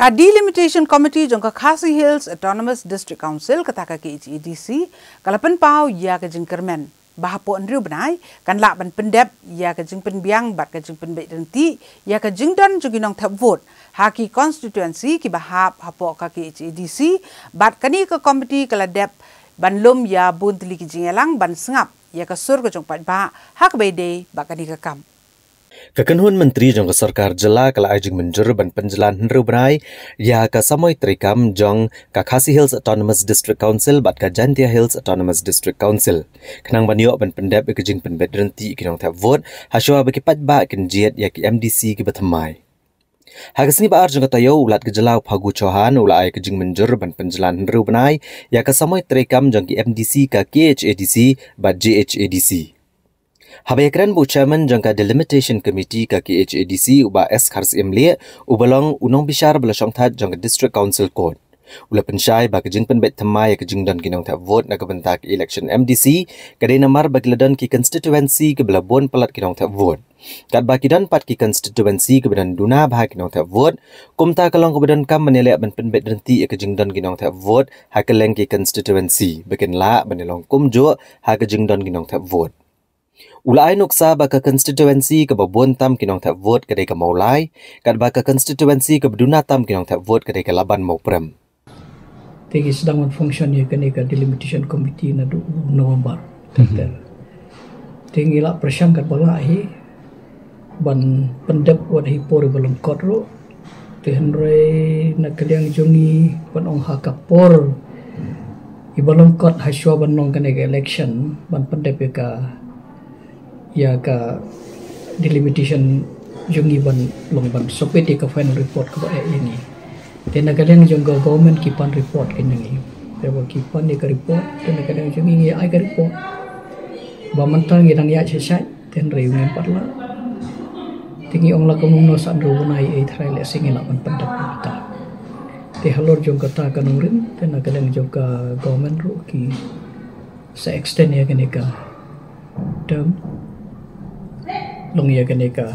Ka Delimitation Committee jongka Khasi Hills Autonomous District Council kataka ke HEDC kalapan pau ya ke jingkermen bahapo andriu benai kan lak ban pendep ya ke jing penbiang bat ke jing penbek denti ya ke jingdan juginong thap vote haki constituency ki bahap hapo ka ke HEDC bat kani ke committee kala dep ban lum ya bun tili ki jingelang ban sengap ya ke sur ke jong pat ba hak bede bakani ke kam Kekenhuan Menteri jong Sarkar jela kala ajing menjur ban penjelan henru berai ya ka samoy trikam jong ka Khasi Hills Autonomous District Council bat ka Jantia Hills Autonomous District Council. Kenang ban yo ban pendep ke jing penbet renti kinong tap vote haswa bagi pat ba kin jiet ya ki MDC ki bathamai. Hagasni ba arjung katayo ulat ke jelau Phagu Chauhan ulai ke jing menjur ban penjelan henru benai ya ka samoy trikam jong ki MDC ka KHADC bat JHADC. Habayakran bu chairman jangka Delimitation Committee ka KHADC uba S Khars Imli ubalong unong bishar belasong that jangka District Council Court. Ula pensyai ba kejing penbet thamai kejing don kinong tap vote na kebentak election MDC kadai namar bagiladan ki constituency ke belabon pelat kinong tap vote. Kat ba kidan pat ki constituency ke bedan duna bah kinong tap vote kumta kalong kebedan kam menelek ban penbet renti kejing don kinong tap vote ha keleng ki constituency bikin la benelong kumjo ha kejing don kinong tap vote. Ulai nuksa baka constituency ke babon tam kinong tap vote kadai ke maulai, kat baka constituency ke beduna tam kinong tap vote kadai ke laban mau prem. Tegi sedang function ya kene ke Delimitation Committee na November. Tengi la persangkat balai ban pendep wad hipor belum kodro tehenre na kaliang jongi ban ong hakapor ibalong kot haswa ban nong kene ke election ban pendep ya ka delimitation jongi ban long ban sopeti ka final report ka ini tena kadang jongga government kipan report kenyangi dewa kipan ni ka report tena kadang jongi ai ka report ba mantang ngidang ya chesai ten reung empat la tingi ong la komung no san ro nai ai thrai le singi la ban pandak ta te halor jongga ta kanurin tena kadang jongga government ro ki se extend ya kenika term long ya kenika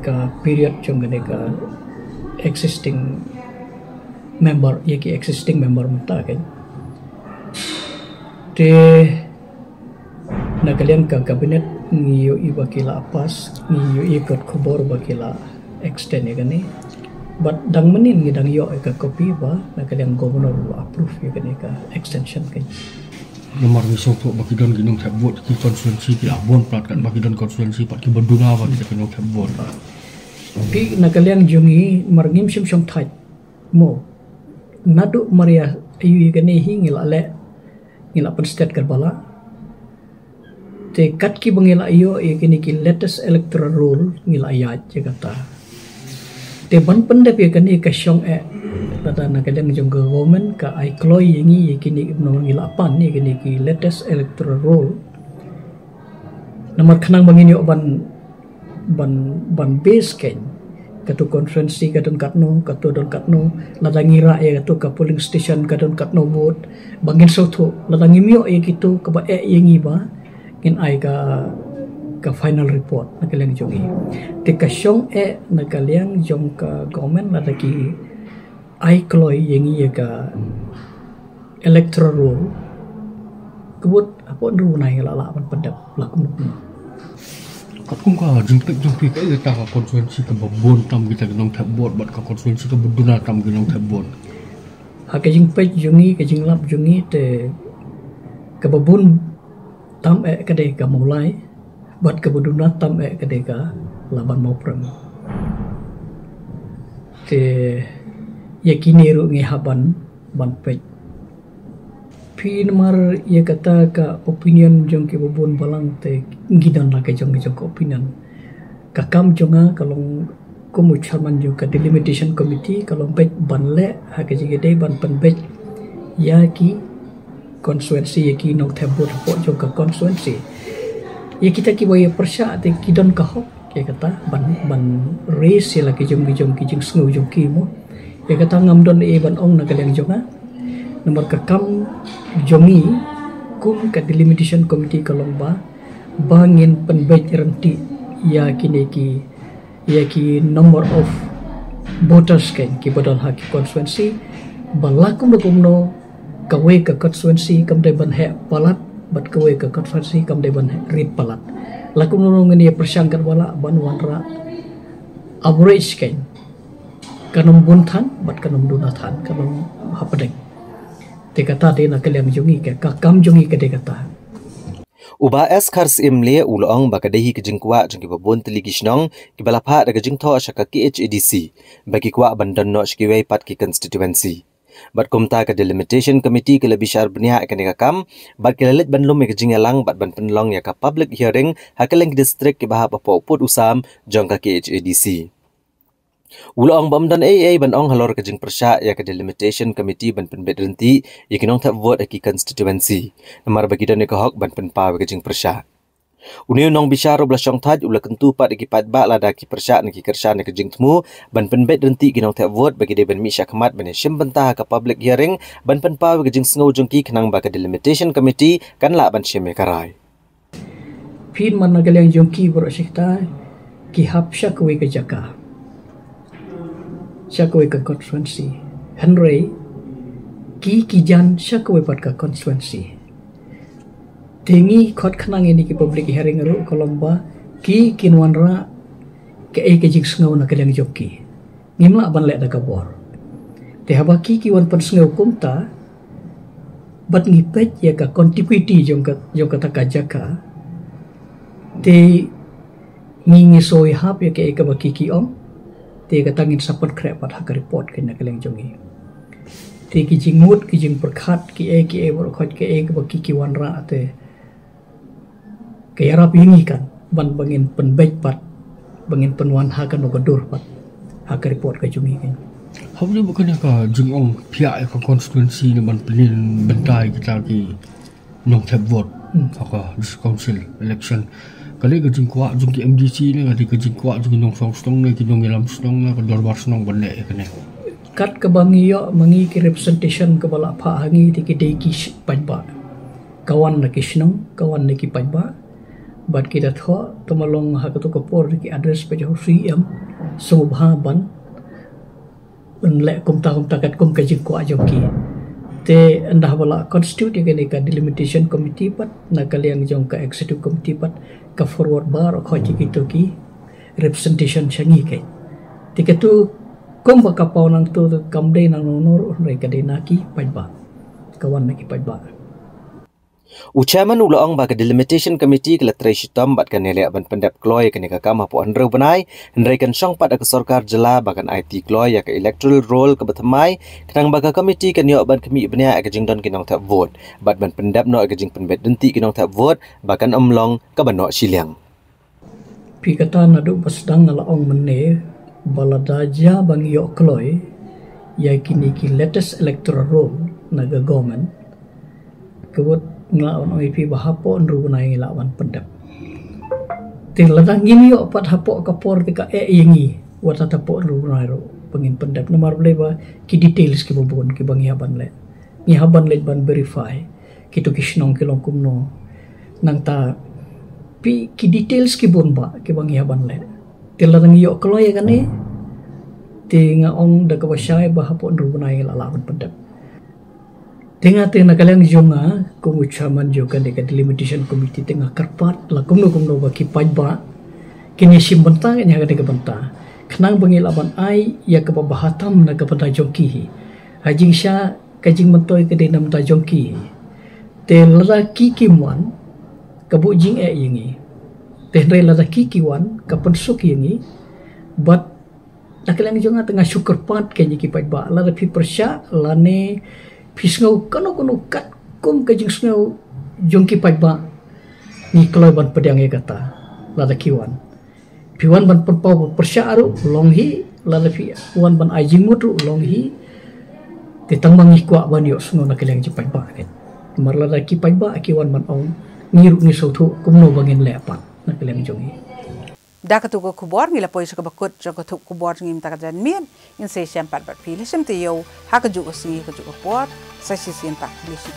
ka period jong kenika existing member ya ki existing member mata kan te na kalian ka kabinet ngiyo ibakila apas ngiyo ikut khobor bakila extend ya kani but dang menin ngidang yo ka copy ba na kalian governor approve ya kenika extension kan nomor misong tu bagi don ginong tap vote ki konstituensi ki abon plat kan bagi don konstituensi pat ki banduna bagi ginong tap vote pi na kaliang jungi marngim sim song thai mo nadu maria ayu gane hi ngila le ngila pen state karbala te kat ki bangila iyo e kini ki latest electoral rule ngila ya jagata te ban pendep ye kani ka song e pada na kadang jong government ka ai kloi yengi kini no ngila pan ni kini ki latest electoral rule nomor khanang bangin yo ban base ken katu konferensi kadon katno ladangira e katu ka polling station kadon katno vote bangin soto ladangi mio e kitu ka ba e yengi ba ngin ai ka final report na kaliang jongi te ka song e na kaliang jong ka government ladaki ai kloi yengi ka electoral rule kebut apa ndu nai la ban pendap lakum Kapung ka jumpi ka ita ka konstituensi ka babon tam kita ginong tap vote bat ka konstituensi ka beduna tam ginong tap vote ha ka jing pej jungi ka jing lap jungi te ka babon tam e ka de ka mulai bat ka beduna tam e ka de ka laban mau prem te yakini ru ngi haban ban pej pinmar ya kata ka opinion jong ke babon balang te gidan la ke jong ke opinion ka kam jonga kalong komu chairman jong ka Delimitation Committee kalong pej ban le ha ke jige dei ban pen pej ya ki konstituensi ya ki nok thebut po jong ka konstituensi ya kita ki boye persya te ki don ka hok ya kata ban race ya la ki jong sngu jong ki mo ya kata ngam don e ban ong na kaleng jonga nomor ka kam jongi kum ka delimitation committee kalomba bangin penbej renti ya ki number of voters kan ki badal hak konstituensi balakum no kawe ka konstituensi kam dai ban he palat bat kawe ka konstituensi kam dai ban rit palat lakum no ngani persangkat wala ban wanra average kan kanum bunthan bat kanum dunathan kanum hapadeng te kata de na kalem jongi ka kam jongi ka de kata Uba es kars imle ulong bakadehi kejingkwa jengki babon teligi shnong ki balapha daga jingtho shaka ki HADC bagi kwa bandan no shkiwei pat ki constituency bat kumta ka delimitation committee ke lebih syar bnia akan kam bat kelelit banlum ke jingalang bat ban penlong ya ka public hearing hakeleng district ki bahap apa uput usam jongka ki HADC Ulong bamdan AA ban ong halor kejing persya ya ke delimitation committee ban penbet renti ya kinong tak vote aki constituency namar bagi dan ke hok ban penpa kejing persya Uni nong bisyaro blasyong taj ula kentu pat aki pat ba lada ki persya naki kersya ne kejing temu ban penbet renti kinong tak vote bagi de ban mi syakmat ban shim bentah ka public hearing ban penpa kejing sngo jongki kenang ba ke delimitation committee kan la ban shim karai Pin man nagaleng jongki bro syikta ki hapsya kuwe ke jaka Syakwe ke konstituensi Henry ki kijan syakwe pat ke konstituensi Tingi kot kenang ini ki public hearing ru kolomba ki kinwanra ke jing sngau na kadang joki ngimla ban lek da kabor te haba ki wan pan sngau kumta bat ngipet ya ka contiguity jong ka takajaka te ngingi soi hap ya ke ka bakiki om te katangin sapat krep pat hak report kena kaleng jongi te ki jingmut ki jing perkhat ki e bor khot ke ke baki ki wanra te ke yarap ini kan ban bangin penbej pat bangin penwan hakan ogadur pat hak report ke jongi kan Habis bukannya ka jingong pihak ka konstituensi ni ban pelin bentai kita ki nong tap vote ka council election kali ke jingkwa jung ki MDC ni kali ke jingkwa jung nong song stong ni ki nong ilam stong na ka dorbar stong bane kene kat ke bangiyo mangi ki representation ke bala pha hangi ti ki dei ki panba kawan na ki snong kawan na ki panba bat kita tho tomalong ha ka to ko por ki address pe jo CM subha ban unlek kumta kat kum ke jingkwa joki te andah bala constitute ke ni ka delimitation committee pat na kaliang jong ka executive committee pat ka forward bar ko gitu ki representation changi ke tiketu kum ba ka paunang tu kamde nang nor re ka denaki pajba kawan naki pajba Ucaman ulong ba ka delimitation committee ke letrai shitam bat kan nele ban pendap kloy ke ni ka kama po andro banai ndrai kan syong pat ka sarkar jela bakan IT kloy ya ka electoral roll ke bethamai kenang ba ka committee kan yo ban kemi bnia ka jingdon kinong tak vote bat ban pendap no ka jing penbet denti kinong tak vote bakan omlong ka ban no siliang pi kata nadu pasdang ala ong menne baladaja bang yo kloy ya kini ki latest electoral roll na ga government kebut ngelawan OIP bahapo nru nai ngelawan pendap. Tiladang gini yo pat hapo kapor tika yengi wata tapo nru nai ro pengin pendap nomor leba ki details ki bobon ki bang yaban le. Ni haban le ban verify ki to kisnong ki longkum no nang ta pi ki details ki bonba ki bang yaban le. Tiladang yo kloy kan ni tinga ong da kawasai bahapo nru nai ngelawan pendap. Tengah kalian jonga kumucaman juga dekat delimitation committee tengah kerpat lah kumno baki pajba kini simbentang nya dekat benta kenang bengilaban ai ya ke bahatam na ke benta jongki hajing sya kajing mentoi ke denam ta jongki te laki kimwan ke bu jing yingi te re laki kiwan ke pensuk yingi but kalian jonga tengah syukur pat ke ki pajba la pi persya lane pisngau kano kat kum kajing snau jongki pajba ni kalau ban pedang ya kata lada kiwan piwan ban perpau persyaru longhi lada pi wan ban ajing mutu longhi ditambang ikwa ban yo snau na keleng pajba kan marla da ki pai ba ki wan man ong ngiru ni so thu kumno bangin lepat na kelem jongi da ka tu ko kubor ngila poi ka bakut jo ka tu kubor ngim ta ka jan mien in se syam pat bat pi le sem te yo ha ka ju ko si ka ju ko pot sa si sien tak le si